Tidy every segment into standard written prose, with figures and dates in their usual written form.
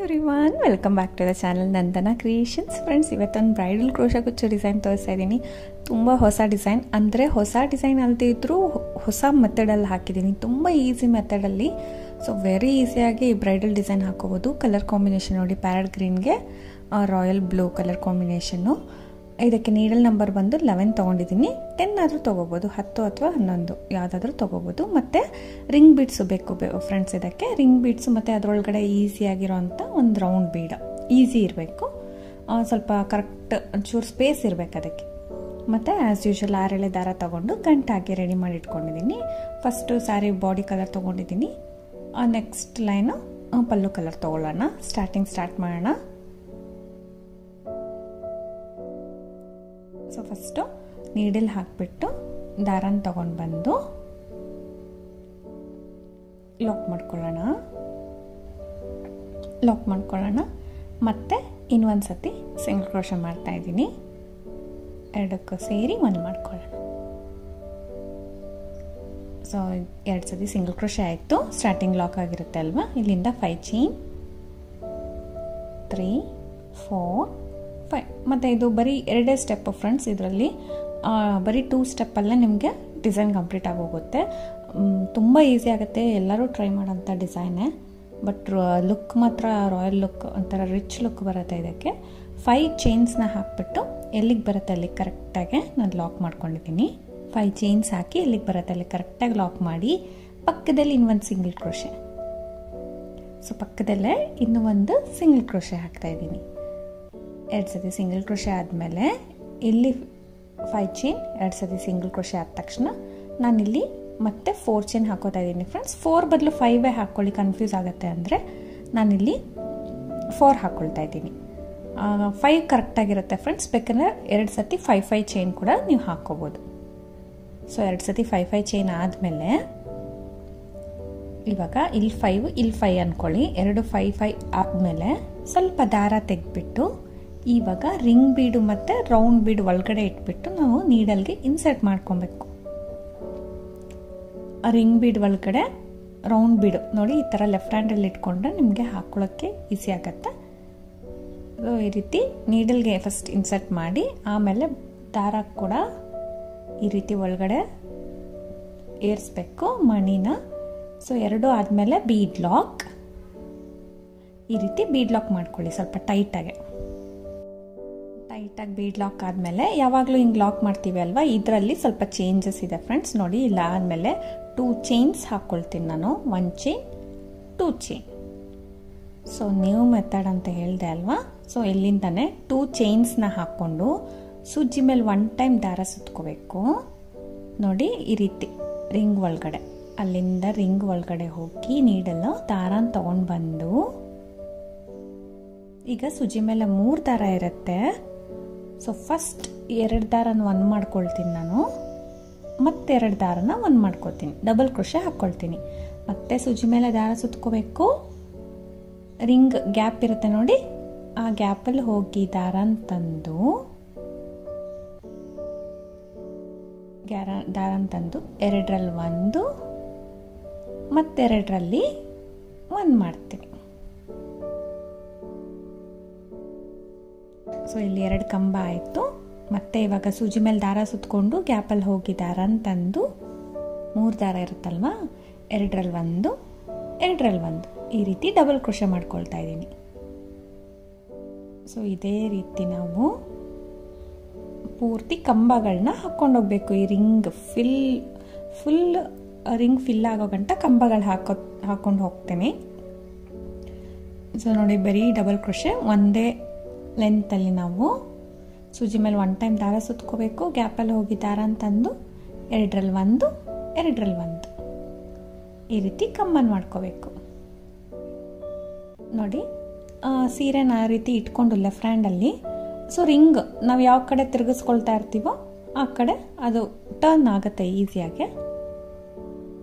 Everyone, welcome back to the channel Nandana creations. Friends, ಇವತ್ತೊಂದು bridal crochet ಕುಚ್ಚು design ತೋರಿಸ್ತಾ ಇದ್ದೀನಿ. ತುಂಬ ಹೊಸ ಡಿಸೈನ್, ಅಂದರೆ ಹೊಸ ಡಿಸೈನ್ ಅಲ್ಲದೇ ಇದ್ದರೂ ಹೊಸ ಮೆಥಡಲ್ಲಿ ಹಾಕಿದ್ದೀನಿ. ತುಂಬ ಈಸಿ ಮೆಥಡಲ್ಲಿ, ಸೊ ವೆರಿ ಈಸಿಯಾಗಿ ಈ ಬ್ರೈಡಲ್ ಡಿಸೈನ್ ಹಾಕೋಬೋದು. ಕಲರ್ ಕಾಂಬಿನೇಷನ್ ನೋಡಿ, ಪ್ಯಾರಟ್ ಗ್ರೀನ್ಗೆ ರಾಯಲ್ ಬ್ಲೂ ಕಲರ್ ಕಾಂಬಿನೇಷನ್ನು. ಇದಕ್ಕೆ ನೀಡಲ್ ನಂಬರ್ ಬಂದು 11 ತೊಗೊಂಡಿದ್ದೀನಿ. 10 ಆದರೂ ತೊಗೋಬೋದು, 10 ಅಥವಾ 11 ಯಾವುದಾದ್ರೂ ತೊಗೋಬೋದು. ಮತ್ತು ರಿಂಗ್ ಬೀಡ್ಸು ಬೇಕು ಫ್ರೆಂಡ್ಸ್. ಇದಕ್ಕೆ ರಿಂಗ್ ಬೀಡ್ಸು ಮತ್ತು ಅದರೊಳಗಡೆ ಈಸಿಯಾಗಿರೋಂಥ ಒಂದು ರೌಂಡ್ ಬೀಡ, ಈಸಿ ಇರಬೇಕು, ಸ್ವಲ್ಪ ಕರೆಕ್ಟ್ ಒಂಚೂರು ಸ್ಪೇಸ್ ಇರಬೇಕು ಅದಕ್ಕೆ. ಮತ್ತು ಆ್ಯಸ್ ಯೂಶುವಲ್ 6 ಎಳೆ ದಾರ ತೊಗೊಂಡು ಗಂಟಾಗಿ ರೆಡಿ ಮಾಡಿ ಇಟ್ಕೊಂಡಿದ್ದೀನಿ. ಫಸ್ಟು ಸ್ಯಾರಿ ಬಾಡಿ ಕಲರ್ ತೊಗೊಂಡಿದ್ದೀನಿ. ನೆಕ್ಸ್ಟ್ ಲೈನು ಪಲ್ಲು ಕಲರ್ ತೊಗೊಳ್ಳೋಣ. ಸ್ಟಾರ್ಟ್ ಮಾಡೋಣ. ಸೊ ಫಸ್ಟು ನೀಡಲ್ ಹಾಕಿಬಿಟ್ಟು ದಾರನ ತೊಗೊಂಡು ಬಂದು ಲಾಕ್ ಮಾಡ್ಕೊಳ್ಳೋಣ. ಮತ್ತು ಇನ್ನೊಂದು ಸತಿ ಸಿಂಗಲ್ ಕ್ರೋಶೆ ಮಾಡ್ತಾಯಿದ್ದೀನಿ. ಎರಡಕ್ಕೂ ಸೇರಿ ಒಂದು ಮಾಡ್ಕೊಳ್ಳೋಣ. ಸೊ 2 ಸತಿ ಸಿಂಗಲ್ ಕ್ರೋಶೆ ಆಯಿತು. ಸ್ಟಾರ್ಟಿಂಗ್ ಲಾಕ್ ಆಗಿರುತ್ತೆ ಅಲ್ವಾ, ಇಲ್ಲಿಂದ 5 ಚೈನ್, 3 4 5. ಮತ್ತು ಇದು ಬರೀ 2 ಸ್ಟೆಪ್ ಫ್ರೆಂಡ್ಸ್. ಇದರಲ್ಲಿ ಬರೀ 2 ಸ್ಟೆಪ್ಪಲ್ಲೇ ನಿಮಗೆ ಡಿಸೈನ್ ಕಂಪ್ಲೀಟ್ ಆಗೋಗುತ್ತೆ. ತುಂಬ ಈಸಿ ಆಗುತ್ತೆ, ಎಲ್ಲರೂ ಟ್ರೈ ಮಾಡೋಂಥ ಡಿಸೈನೇ. ಬಟ್ ಲುಕ್ ಮಾತ್ರ ರಾಯಲ್ ಲುಕ್, ಒಂಥರ ರಿಚ್ ಲುಕ್ ಬರುತ್ತೆ ಇದಕ್ಕೆ. 5 ಚೈನ್ಸ್ನ ಹಾಕಿಬಿಟ್ಟು ಎಲ್ಲಿಗೆ ಬರುತ್ತೆ ಅಲ್ಲಿಗೆ ಕರೆಕ್ಟಾಗಿ ನಾನು ಲಾಕ್ ಮಾಡ್ಕೊಂಡಿದ್ದೀನಿ. 5 ಚೈನ್ಸ್ ಹಾಕಿ ಎಲ್ಲಿಗೆ ಬರುತ್ತೆ ಅಲ್ಲಿ ಕರೆಕ್ಟಾಗಿ ಲಾಕ್ ಮಾಡಿ, ಪಕ್ಕದಲ್ಲಿ ಇನ್ನೊಂದು ಸಿಂಗಲ್ ಕ್ರೋಶೆ. ಸೊ ಪಕ್ಕದಲ್ಲೇ ಇನ್ನೂ ಒಂದು ಸಿಂಗಲ್ ಕ್ರೋಶೆ ಹಾಕ್ತಾಯಿದ್ದೀನಿ. 2 ಸತಿ ಸಿಂಗಲ್ ಕ್ರೋಶೆ ಆದಮೇಲೆ ಇಲ್ಲಿ 5 ಚೈನ್, 2 ಸತಿ ಸಿಂಗಲ್ ಕ್ರೋಶೆ ಆದ ತಕ್ಷಣ ನಾನಿಲ್ಲಿ ಮತ್ತೆ 4 ಚೈನ್ ಹಾಕೋತಾ ಇದ್ದೀನಿ ಫ್ರೆಂಡ್ಸ್. 4 ಬದಲು 5 ಹಾಕ್ಕೊಳ್ಳಿ, ಕನ್ಫ್ಯೂಸ್ ಆಗುತ್ತೆ ಅಂದರೆ ನಾನಿಲ್ಲಿ 4 ಹಾಕ್ಕೊಳ್ತಾ ಇದ್ದೀನಿ. 5 ಕರೆಕ್ಟಾಗಿರುತ್ತೆ ಫ್ರೆಂಡ್ಸ್. ಬೇಕಂದರೆ 2 ಸತಿ 5 ಚೈನ್ ಕೂಡ ನೀವು ಹಾಕ್ಕೋಬೋದು. ಸೊ 2 ಸತಿ 5 ಚೈನ್ ಆದಮೇಲೆ ಇವಾಗ ಇಲ್ಲಿ 5 ಅಂದ್ಕೊಳ್ಳಿ. 2 5 ಆದಮೇಲೆ ಸ್ವಲ್ಪ ದಾರ ತೆಗೆದ್ಬಿಟ್ಟು ಇವಾಗ ರಿಂಗ್ ಬೀಡು ಮತ್ತು ರೌಂಡ್ ಬೀಡು ಒಳಗಡೆ ಇಟ್ಬಿಟ್ಟು ನಾವು ನೀಡಲ್ಗೆ ಇನ್ಸರ್ಟ್ ಮಾಡ್ಕೊಬೇಕು. ಆ ರಿಂಗ್ ಬೀಡ್ ಒಳಗಡೆ ರೌಂಡ್ ಬೀಡು ನೋಡಿ, ಈ ಥರ ಲೆಫ್ಟ್ ಹ್ಯಾಂಡಲ್ಲಿ ಇಟ್ಕೊಂಡ್ರೆ ನಿಮಗೆ ಹಾಕ್ಕೊಳ್ಳೋಕ್ಕೆ ಈಸಿ ಆಗುತ್ತೆ. ಈ ರೀತಿ ನೀಡಲ್ಗೆ ಫಸ್ಟ್ ಇನ್ಸರ್ಟ್ ಮಾಡಿ, ಆಮೇಲೆ ದಾರ ಕೂಡ ಈ ರೀತಿ ಒಳಗಡೆ ಏರಿಸ್ಬೇಕು ಮಣಿನ. ಸೊ 2 ಆದಮೇಲೆ ಬೀಡ್ ಲಾಕ್, ಈ ರೀತಿ ಬೀಡ್ ಲಾಕ್ ಮಾಡ್ಕೊಳ್ಳಿ ಸ್ವಲ್ಪ ಟೈಟಾಗಿ ಬೀಡ್ ಲಾಕ್ ಆದಮೇಲೆ ಯಾವಾಗಲೂ ಹಿಂಗೆ ಲಾಕ್ ಮಾಡ್ತೀವಿ ಅಲ್ವಾ, ಇದರಲ್ಲಿ ಸ್ವಲ್ಪ ಚೇಂಜಸ್ ಇದೆ ಫ್ರೆಂಡ್ಸ್. ನೋಡಿ, ಇಲ್ಲ ಆದಮೇಲೆ 2 ಚೈನ್ಸ್ ಹಾಕ್ಕೊಳ್ತೀನಿ ನಾನು. 1 chain 2 chain. So new method ಅಂತ ಹೇಳಿದೆ ಅಲ್ವಾ. ಸೊ ಇಲ್ಲಿಂದಾನೆ 2 ಚೈನ್ಸ್ನ ಹಾಕ್ಕೊಂಡು ಸುಜ್ಜಿ ಮೇಲೆ 1 ಟೈಮ್ ದಾರ ಸುತ್ಕೋಬೇಕು. ನೋಡಿ ಈ ರೀತಿ ರಿಂಗ್ ಒಳಗಡೆ, ಅಲ್ಲಿಂದ ರಿಂಗ್ ಒಳಗಡೆ ಹೋಗಿ ನೀಡಲು ದಾರನ ತೊಗೊಂಡು ಬಂದು, ಈಗ ಸುಜ್ಜಿ ಮೇಲೆ 3 ದಾರ ಇರುತ್ತೆ. ಸೊ ಫಸ್ಟ್ 2 ದಾರನ 1 ಮಾಡ್ಕೊಳ್ತೀನಿ ನಾನು, ಮತ್ತೆ 2 ದಾರನ 1 ಮಾಡ್ಕೊಳ್ತೀನಿ, ಡಬಲ್ ಕ್ರೋಶೆ ಹಾಕ್ಕೊಳ್ತೀನಿ. ಮತ್ತೆ ಸುಜ್ಜಿ ಮೇಲೆ ದಾರ ಸುತ್ಕೋಬೇಕು. ರಿಂಗ್ ಗ್ಯಾಪ್ ಇರುತ್ತೆ ನೋಡಿ, ಆ ಗ್ಯಾಪಲ್ಲಿ ಹೋಗಿ ದಾರನ ತಂದು ಎರಡರಲ್ಲಿ 1 ಮತ್ತೆರಡರಲ್ಲಿ 1 ಮಾಡ್ತೀನಿ. ಸೊ ಇಲ್ಲಿ 2 ಕಂಬ ಆಯಿತು. ಮತ್ತೆ ಇವಾಗ ಸೂಜಿ ಮೇಲೆ ದಾರ ಸುತ್ಕೊಂಡು ಗ್ಯಾಪಲ್ಲಿ ಹೋಗಿ ದಾರನ ತಂದು 3 ದಾರ ಇರುತ್ತಲ್ವಾ, 2ರಲ್ಲಿ 1 2ರಲ್ಲಿ 1 ಈ ರೀತಿ ಡಬಲ್ ಕ್ರೋಶೆ ಮಾಡ್ಕೊಳ್ತಾ ಇದ್ದೀನಿ. ಸೊ ಇದೇ ರೀತಿ ನಾವು ಪೂರ್ತಿ ಕಂಬಗಳನ್ನ ಹಾಕ್ಕೊಂಡೋಗ್ಬೇಕು. ಈ ರಿಂಗ್ ಫುಲ್ ರಿಂಗ್ ಫಿಲ್ ಆಗೋ ಗಂಟ ಕಂಬಗಳು ಹಾಕ್ಕೊಂಡು ಹೋಗ್ತೇನೆ. ಸೊ ನೋಡಿ, ಬರೀ ಡಬಲ್ ಕ್ರೋಶೆ ಒಂದೇ ಲೆಂತಲ್ಲಿ ನಾವು ಸೂಜಿ ಮೇಲೆ 1 ಟೈಮ್ ದಾರ ಸುತ್ಕೋಬೇಕು, ಗ್ಯಾಪಲ್ಲಿ ಹೋಗಿ ದಾರ ತಂದು 2ರಲ್ಲಿ 1 2ರಲ್ಲಿ 1 ಈ ರೀತಿ ಕಂಬನ ಮಾಡ್ಕೋಬೇಕು. ನೋಡಿ, ಸೀರೆನ ಆ ರೀತಿ ಇಟ್ಕೊಂಡು ಲೆಫ್ಟ್ ಹ್ಯಾಂಡಲ್ಲಿ, ಸೊ ರಿಂಗ್ ನಾವು ಯಾವ ಕಡೆ ತಿರುಗಿಸ್ಕೊಳ್ತಾ ಇರ್ತೀವೋ ಆ ಕಡೆ ಅದು ಟರ್ನ್ ಆಗುತ್ತೆ ಈಸಿಯಾಗಿ.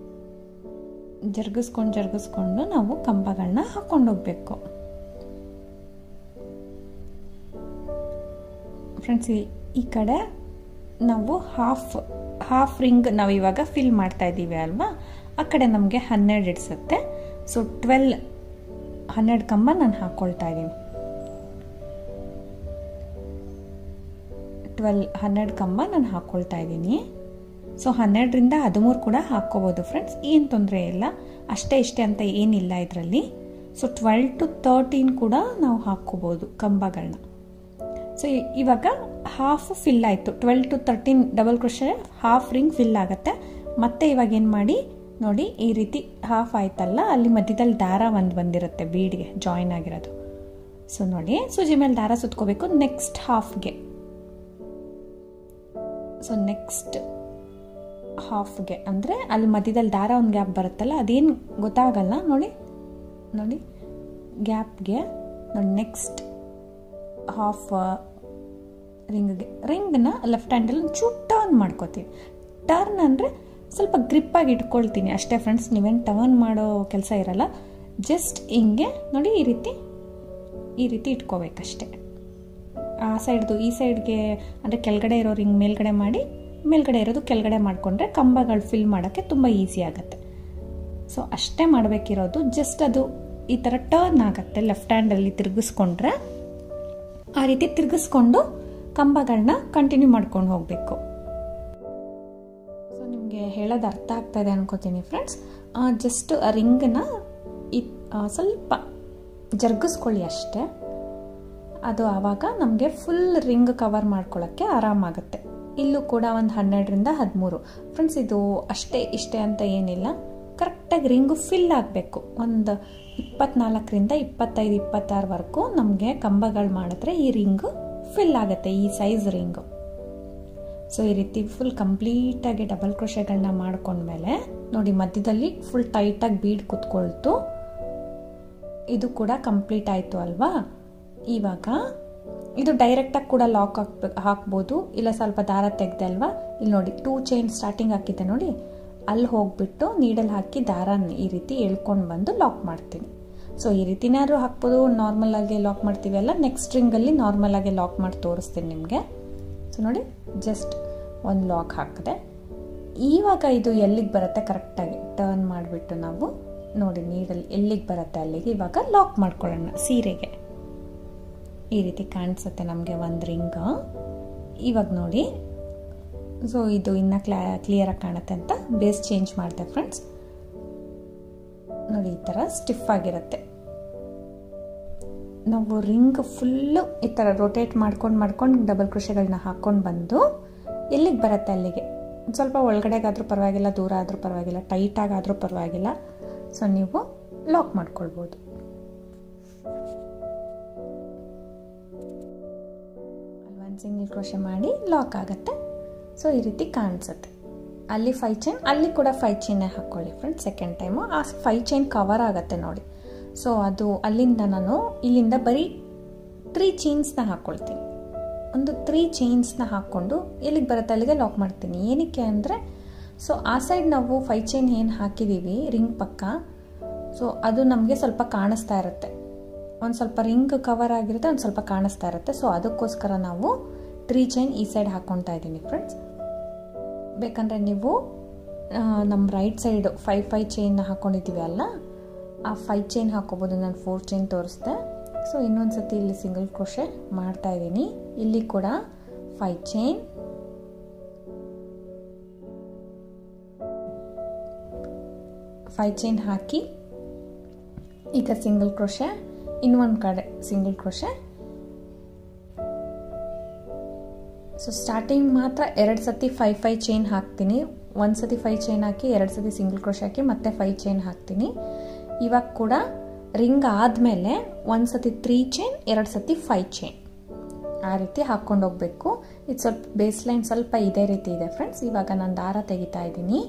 ಜರುಗಿಸ್ಕೊಂಡು ನಾವು ಕಂಬಗಳನ್ನ ಹಾಕ್ಕೊಂಡೋಗ್ಬೇಕು ಫ್ರೆಂಡ್ಸ್. ಈ ಕಡೆ ನಾವು ಹಾಫ್ ರಿಂಗ್ ನಾವು ಇವಾಗ ಫಿಲ್ ಮಾಡ್ತಾ ಇದ್ದೀವಿ ಅಲ್ವಾ, ಆ ಕಡೆ ನಮಗೆ 12 ಇಡಿಸುತ್ತೆ. ಸೊ 12 ಕಂಬ ನಾನು ಹಾಕ್ಕೊಳ್ತಾ ಇದ್ದೀನಿ. 12 ಕಂಬ ನಾನು ಹಾಕ್ಕೊಳ್ತಾ ಇದ್ದೀನಿ. ಸೊ 12ರಿಂದ 13 ಕೂಡ ಹಾಕ್ಕೋಬೋದು ಫ್ರೆಂಡ್ಸ್, ಏನು ತೊಂದರೆ ಇಲ್ಲ. ಅಷ್ಟೇ ಇಷ್ಟೇ ಅಂತ ಏನಿಲ್ಲ ಇದರಲ್ಲಿ. ಸೊ 12 to 13 ಕೂಡ ನಾವು ಹಾಕ್ಕೋಬೋದು ಕಂಬಗಳನ್ನ. ಸೊ ಇವಾಗ ಹಾಫ್ ಫಿಲ್ ಆಯಿತು. 12 to 13 double crochet half ring fill ಆಗುತ್ತೆ. ಮತ್ತೆ ಇವಾಗ ಏನು ಮಾಡಿ ನೋಡಿ, ಈ ರೀತಿ ಹಾಫ್ ಆಯ್ತಲ್ಲ, ಅಲ್ಲಿ ಮಧ್ಯದಲ್ಲಿ ದಾರ ಬಂದಿರುತ್ತೆ ಬೀಡ್ಗೆ ಜಾಯಿನ್ ಆಗಿರೋದು. ಸೊ ನೋಡಿ, ಸೂಜಿ ಮೇಲೆ ದಾರ ಸುತ್ಕೋಬೇಕು ನೆಕ್ಸ್ಟ್ ಹಾಫ್ಗೆ. ಸೊ ನೆಕ್ಸ್ಟ್ ಹಾಫ್ಗೆ ಅಂದರೆ ಅಲ್ಲಿ ಮಧ್ಯದಲ್ಲಿ ದಾರ ಒಂದು ಗ್ಯಾಪ್ ಬರುತ್ತಲ್ಲ, ಅದೇನು ಗೊತ್ತಾಗಲ್ಲ ನೋಡಿ. ನೋಡಿ ಗ್ಯಾಪ್ಗೆ ನೋಡಿ ನೆಕ್ಸ್ಟ್ ಹಾಫ್ ರಿಂಗ್ನ ಲೆಫ್ಟ್ ಹ್ಯಾಂಡಲ್ಲಿ ಒಂಚೂರು ಟರ್ನ್ ಮಾಡ್ಕೋತೀನಿ. ಟರ್ನ್ ಅಂದರೆ ಸ್ವಲ್ಪ ಗ್ರಿಪ್ಪಾಗಿ ಇಟ್ಕೊಳ್ತೀನಿ ಅಷ್ಟೇ ಫ್ರೆಂಡ್ಸ್, ನೀವೇನು ಟರ್ನ್ ಮಾಡೋ ಕೆಲಸ ಇರಲ್ಲ. ಜಸ್ಟ್ ಹಿಂಗೆ ನೋಡಿ, ಈ ರೀತಿ ಇಟ್ಕೋಬೇಕಷ್ಟೆ. ಆ ಸೈಡ್ದು ಈ ಸೈಡ್ಗೆ ಅಂದರೆ ಕೆಳಗಡೆ ಇರೋ ರಿಂಗ್ ಮೇಲ್ಗಡೆ ಮಾಡಿ, ಮೇಲ್ಗಡೆ ಇರೋದು ಕೆಳಗಡೆ ಮಾಡಿಕೊಂಡ್ರೆ ಕಂಬಗಳು ಫಿಲ್ ಮಾಡೋಕ್ಕೆ ತುಂಬ ಈಸಿ ಆಗುತ್ತೆ. ಸೊ ಅಷ್ಟೇ ಮಾಡಬೇಕಿರೋದು. ಜಸ್ಟ್ ಅದು ಈ ಥರ ಟರ್ನ್ ಆಗುತ್ತೆ ಲೆಫ್ಟ್ ಹ್ಯಾಂಡಲ್ಲಿ ತಿರುಗಿಸ್ಕೊಂಡ್ರೆ. ಆ ರೀತಿ ತಿರುಗಿಸ್ಕೊಂಡು ಕಂಬಗಳನ್ನ ಕಂಟಿನ್ಯೂ ಮಾಡ್ಕೊಂಡು ಹೋಗಬೇಕು. ಸೊ ನಿಮಗೆ ಹೇಳೋದು ಅರ್ಥ ಆಗ್ತಾ ಇದೆ ಅನ್ಕೋತೀನಿ ಫ್ರೆಂಡ್ಸ್. ಜಸ್ಟ್ ಆ ರಿಂಗನ್ನ ಸ್ವಲ್ಪ ಜರುಗಿಸ್ಕೊಳ್ಳಿ ಅಷ್ಟೇ. ಅದು ಆವಾಗ ನಮಗೆ ಫುಲ್ ರಿಂಗ್ ಕವರ್ ಮಾಡ್ಕೊಳ್ಳೋಕ್ಕೆ ಆರಾಮಾಗುತ್ತೆ. ಇಲ್ಲೂ ಕೂಡ ಒಂದು 12ರಿಂದ 13 ಫ್ರೆಂಡ್ಸ್. ಇದು ಅಷ್ಟೇ ಇಷ್ಟೇ ಅಂತ ಏನಿಲ್ಲ, ಕರೆಕ್ಟಾಗಿ ರಿಂಗು ಫಿಲ್ ಆಗಬೇಕು. ಒಂದು 24ರಿಂದ 25, 26ವರೆಗೂ ನಮಗೆ ಕಂಬಗಳು ಮಾಡಿದ್ರೆ ಈ ರಿಂಗು ಫಿಲ್ ಆಗುತ್ತೆ, ಈ ಸೈಜ್ ರಿಂಗು. ಸೊ ಈ ರೀತಿ ಫುಲ್ ಕಂಪ್ಲೀಟಾಗಿ ಡಬಲ್ ಕ್ರೋಶೆಗಳನ್ನ ಮಾಡ್ಕೊಂಡ್ಮೇಲೆ ನೋಡಿ, ಮಧ್ಯದಲ್ಲಿ ಫುಲ್ ಟೈಟಾಗಿ ಬೀಡ್ ಕುತ್ಕೊಳ್ತು. ಇದು ಕೂಡ ಕಂಪ್ಲೀಟ್ ಆಯಿತು ಅಲ್ವಾ. ಇವಾಗ ಇದು ಡೈರೆಕ್ಟಾಗಿ ಕೂಡ ಲಾಕ್ ಹಾಕ್ಬೋದು, ಇಲ್ಲ ಸ್ವಲ್ಪ ದಾರ ತೆಗೆದೆ ಅಲ್ವಾ. ಇಲ್ಲಿ ನೋಡಿ 2 ಚೈನ್ ಸ್ಟಾರ್ಟಿಂಗ್ ಹಾಕಿದ್ದೆ ನೋಡಿ, ಅಲ್ಲಿ ಹೋಗ್ಬಿಟ್ಟು ನೀಡಲ್ ಹಾಕಿ ದಾರನ ಈ ರೀತಿ ಎಳ್ಕೊಂಡು ಬಂದು ಲಾಕ್ ಮಾಡ್ತೀನಿ. ಸೊ ಈ ರೀತಿನಾದ್ರು ಹಾಕ್ಬೋದು, ನಾರ್ಮಲ್ ಆಗಿ ಲಾಕ್ ಮಾಡ್ತೀವಿ ಅಲ್ಲ. ನೆಕ್ಸ್ಟ್ ರಿಂಗಲ್ಲಿ ನಾರ್ಮಲ್ ಆಗಿ ಲಾಕ್ ಮಾಡಿ ತೋರಿಸ್ತೀನಿ ನಿಮಗೆ. ಸೊ ನೋಡಿ, ಜಸ್ಟ್ ಒಂದು ಲಾಕ್ ಹಾಕಿದೆ. ಇವಾಗ ಇದು ಎಲ್ಲಿಗೆ ಬರುತ್ತೆ ಕರೆಕ್ಟಾಗಿ ಟರ್ನ್ ಮಾಡಿಬಿಟ್ಟು ನಾವು ನೋಡಿ, ನೀಡಲ್ ಎಲ್ಲಿಗೆ ಬರುತ್ತೆ ಅಲ್ಲಿಗೆ ಇವಾಗ ಲಾಕ್ ಮಾಡ್ಕೊಳ್ಳೋಣ. ಸೀರೆಗೆ ಈ ರೀತಿ ಕಾಣಿಸುತ್ತೆ ನಮಗೆ ಒಂದು ರಿಂಗ್. ಇವಾಗ ನೋಡಿ, ಸೊ ಇದು ಇನ್ನೂ ಕ್ಲಿಯರಾಗಿ ಕಾಣುತ್ತೆ ಅಂತ ಬೇಸ್ ಚೇಂಜ್ ಮಾಡಿದೆ ಫ್ರೆಂಡ್ಸ್. ನೋಡಿ ಈ ಥರ ಸ್ಟಿಫ್ ಆಗಿರುತ್ತೆ. ನಾವು ರಿಂಗ್ ಫುಲ್ಲು ಈ ಥರ ರೊಟೇಟ್ ಮಾಡ್ಕೊಂಡು ಡಬಲ್ ಕ್ರೋಶೆಗಳನ್ನ ಹಾಕ್ಕೊಂಡು ಬಂದು ಎಲ್ಲಿಗೆ ಬರುತ್ತೆ ಅಲ್ಲಿಗೆ, ಸ್ವಲ್ಪ ಒಳಗಡೆಗಾದರೂ ಪರವಾಗಿಲ್ಲ, ದೂರ ಆದರೂ ಪರವಾಗಿಲ್ಲ, ಟೈಟಾಗಾದರೂ ಪರವಾಗಿಲ್ಲ. ಸೊ ನೀವು ಲಾಕ್ ಮಾಡ್ಕೊಳ್ಬೋದು. ಒಂದು ಸಿಂಗಲ್ ಕ್ರೋಶೆ ಮಾಡಿ ಲಾಕ್ ಆಗುತ್ತೆ. ಸೊ ಈ ರೀತಿ ಕಾಣಿಸುತ್ತೆ. ಅಲ್ಲಿ 5 ಚೈನ್, ಅಲ್ಲಿ ಕೂಡ 5 ಚೈನೇ ಹಾಕ್ಕೊಳ್ಳಿ ಫ್ರೆಂಡ್ಸ್. ಸೆಕೆಂಡ್ ಟೈಮು ಆ 5 ಚೈನ್ ಕವರ್ ಆಗುತ್ತೆ ನೋಡಿ. ಸೊ ಅದು ಅಲ್ಲಿಂದ ನಾನು ಇಲ್ಲಿಂದ ಬರೀ 3 ಚೈನ್ಸ್ನ ಹಾಕ್ಕೊಳ್ತೀನಿ. ಒಂದು 3 ಚೈನ್ಸ್ನ ಹಾಕ್ಕೊಂಡು ಎಲ್ಲಿಗೆ ಬರುತ್ತೆ ಅಲ್ಲಿಗೆ ಲಾಕ್ ಮಾಡ್ತೀನಿ. ಏನಕ್ಕೆ ಅಂದರೆ, ಸೊ ಆ ಸೈಡ್ ನಾವು 5 ಚೈನ್ ಏನು ಹಾಕಿದ್ದೀವಿ ರಿಂಗ್ ಪಕ್ಕ, ಸೊ ಅದು ನಮಗೆ ಸ್ವಲ್ಪ ಕಾಣಿಸ್ತಾ ಇರುತ್ತೆ. ಒಂದು ಸ್ವಲ್ಪ ರಿಂಗ್ ಕವರ್ ಆಗಿರುತ್ತೆ, ಒಂದು ಸ್ವಲ್ಪ ಕಾಣಿಸ್ತಾ ಇರುತ್ತೆ. ಸೊ ಅದಕ್ಕೋಸ್ಕರ ನಾವು 3 ಚೈನ್ ಈ ಸೈಡ್ ಹಾಕ್ಕೊಳ್ತಾ ಇದ್ದೀನಿ ಫ್ರೆಂಡ್ಸ್. ಬೇಕಂದರೆ ನೀವು ನಮ್ಮ ರೈಟ್ ಸೈಡು 5 ಚೈನ್ನ ಹಾಕ್ಕೊಂಡಿದ್ದೀವಿ ಅಲ್ಲ, ಆ 5 ಚೈನ್ ಹಾಕ್ಕೋಬೋದು. ನಾನು 4 ಚೈನ್ ತೋರಿಸ್ದೆ. ಸೊ ಇನ್ನೊಂದು ಸತಿ ಇಲ್ಲಿ ಸಿಂಗಲ್ ಕ್ರೋಶೆ ಮಾಡ್ತಾ ಇದ್ದೀನಿ. ಇಲ್ಲಿ ಕೂಡ 5 ಚೈನ್, 5 ಚೈನ್ ಹಾಕಿ ಈಗ ಸಿಂಗಲ್ ಕ್ರೋಶೆ, ಇನ್ನೊಂದು ಕಡೆ ಸಿಂಗಲ್ ಕ್ರೋಶೆ. ಸೊ ಸ್ಟಾರ್ಟಿಂಗ್ ಮಾತ್ರ 2 ಸತಿ 5 ಚೈನ್ ಹಾಕ್ತೀನಿ. ಒಂದು ಸತಿ 5 ಚೈನ್ ಹಾಕಿ, 2 ಸತಿ ಸಿಂಗಲ್ ಕ್ರೋಶೆ ಹಾಕಿ, ಮತ್ತೆ 5 ಚೈನ್ ಹಾಕ್ತೀನಿ. ಇವಾಗ ಕೂಡ ರಿಂಗ್ ಆದಮೇಲೆ 1 ಸತಿ 3 ಚೈನ್, 2 ಸತಿ 5 ಚೈನ್ ಆ ರೀತಿ ಹಾಕ್ಕೊಂಡು ಹೋಗಬೇಕು. ಇದು ಸ್ವಲ್ಪ ಬೇಸ್ ಲೈನ್ ಸ್ವಲ್ಪ ಇದೇ ರೀತಿ ಇದೆ ಫ್ರೆಂಡ್ಸ್. ಇವಾಗ ನಾನು ದಾರ ತೆಗಿತಾ ಇದ್ದೀನಿ.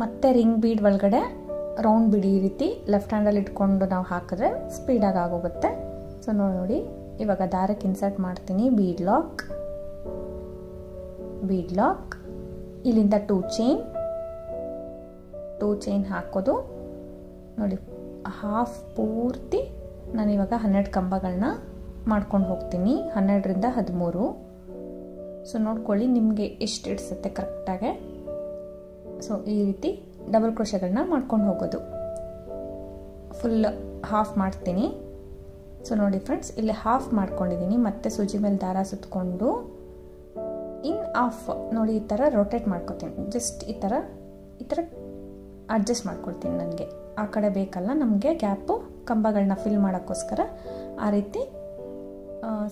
ಮತ್ತೆ ರಿಂಗ್ ಬೀಡ್ ಒಳಗಡೆ ರೌಂಡ್ ಬೀಡ್ ಈ ರೀತಿ ಲೆಫ್ಟ್ ಹ್ಯಾಂಡಲ್ಲಿ ಇಟ್ಕೊಂಡು ನಾವು ಹಾಕಿದ್ರೆ ಸ್ಪೀಡಾಗಿ ಆಗೋಗುತ್ತೆ. ಸೊ ನೋಡಿ, ಇವಾಗ ದಾರಕ್ಕೆ ಇನ್ಸರ್ಟ್ ಮಾಡ್ತೀನಿ. ಬೀಡ್ ಲಾಕ್, ಇಲ್ಲಿಂದ 2 ಚೈನ್ ಹಾಕೋದು ನೋಡಿ. ಹಾಫ್ ಪೂರ್ತಿ ನಾನಿವಾಗ 12 ಕಂಬಗಳನ್ನ ಮಾಡ್ಕೊಂಡು ಹೋಗ್ತೀನಿ, 12ರಿಂದ 13. ಸೊ ನೋಡ್ಕೊಳ್ಳಿ ನಿಮಗೆ ಎಷ್ಟು ಇಡಿಸುತ್ತೆ ಕರೆಕ್ಟಾಗೆ. ಸೊ ಈ ರೀತಿ ಡಬಲ್ ಕ್ರೋಶೆಗಳನ್ನ ಮಾಡ್ಕೊಂಡು ಹೋಗೋದು. ಫುಲ್ ಹಾಫ್ ಮಾಡ್ತೀನಿ. ಸೊ ನೋಡಿ ಫ್ರೆಂಡ್ಸ್, ಇಲ್ಲಿ ಹಾಫ್ ಮಾಡ್ಕೊಂಡಿದ್ದೀನಿ. ಮತ್ತೆ ಸೂಜಿ ಮೇಲೆ ದಾರ ಸುತ್ತಕೊಂಡು ಇನ್ ಹಾಫ್ ನೋಡಿ ಈ ಥರ ರೊಟೇಟ್ ಮಾಡ್ಕೊತೀನಿ. ಜಸ್ಟ್ ಈ ಥರ ಅಡ್ಜಸ್ಟ್ ಮಾಡ್ಕೊಳ್ತೀನಿ. ನನಗೆ ಆ ಕಡೆ ಬೇಕಲ್ಲ ನಮಗೆ ಗ್ಯಾಪು, ಕಂಬಗಳನ್ನ ಫಿಲ್ ಮಾಡೋಕ್ಕೋಸ್ಕರ ಆ ರೀತಿ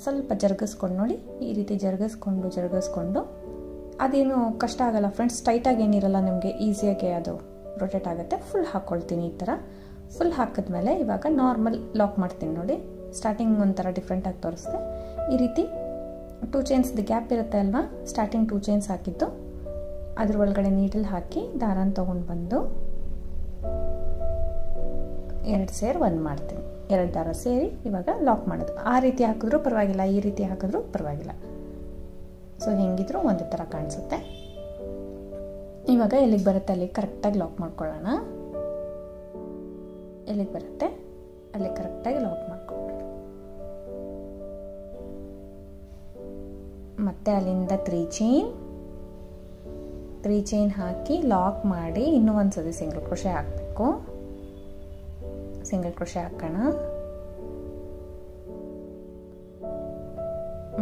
ಸ್ವಲ್ಪ ಜರುಗಿಸ್ಕೊಂಡು ನೋಡಿ, ಈ ರೀತಿ ಜರುಗಿಸ್ಕೊಂಡು ಅದೇನು ಕಷ್ಟ ಆಗಲ್ಲ ಫ್ರೆಂಡ್ಸ್, ಟೈಟಾಗಿ ಏನಿರಲ್ಲ ನಿಮಗೆ, ಈಸಿಯಾಗಿ ಅದು ರೊಟೇಟ್ ಆಗುತ್ತೆ. ಫುಲ್ ಹಾಕ್ಕೊಳ್ತೀನಿ. ಈ ಥರ ಫುಲ್ ಹಾಕಿದ್ಮೇಲೆ ಇವಾಗ ನಾರ್ಮಲ್ ಲಾಕ್ ಮಾಡ್ತೀನಿ. ನೋಡಿ ಸ್ಟಾರ್ಟಿಂಗ್ ಒಂಥರ ಡಿಫ್ರೆಂಟಾಗಿ ತೋರಿಸ್ದೆ. ಈ ರೀತಿ 2 ಚೈನ್ಸ್ದು ಗ್ಯಾಪ್ ಇರುತ್ತೆ ಅಲ್ವಾ, ಸ್ಟಾರ್ಟಿಂಗ್ 2 ಚೈನ್ಸ್ ಹಾಕಿದ್ದು ಅದ್ರ ಒಳಗಡೆ ನೀಡಲ್ ಹಾಕಿ ದಾರನ ತೊಗೊಂಡು ಬಂದು 2 ಸೇರಿ 1 ಮಾಡ್ತೀನಿ. 2 ದಾರ ಸೇರಿ ಇವಾಗ ಲಾಕ್ ಮಾಡೋದು. ಆ ರೀತಿ ಹಾಕಿದ್ರೂ ಪರವಾಗಿಲ್ಲ, ಈ ರೀತಿ ಹಾಕಿದ್ರೂ ಪರವಾಗಿಲ್ಲ. ಸೊ ಹೆಂಗಿದ್ರು ಒಂದೇ ಥರ ಕಾಣಿಸುತ್ತೆ. ಇವಾಗ ಎಲ್ಲಿಗೆ ಬರುತ್ತೆ ಅಲ್ಲಿಗೆ ಕರೆಕ್ಟಾಗಿ ಲಾಕ್ ಮಾಡ್ಕೊಳ್ಳೋಣ. ಎಲ್ಲಿಗೆ ಬರುತ್ತೆ ಅಲ್ಲಿ ಕರೆಕ್ಟಾಗಿ ಲಾಕ್ ಮಾಡ್ಕೊಳ್ಳೋಣ. ಮತ್ತೆ ಅಲ್ಲಿಂದ 3 ಚೈನ್ ಹಾಕಿ ಲಾಕ್ ಮಾಡಿ ಇನ್ನೂ ಒಂದ್ಸತಿ ಸಿಂಗಲ್ ಕ್ರೋಶೆ ಹಾಕಬೇಕು. ಸಿಂಗಲ್ ಕ್ರೋಶೆ ಹಾಕೋಣ.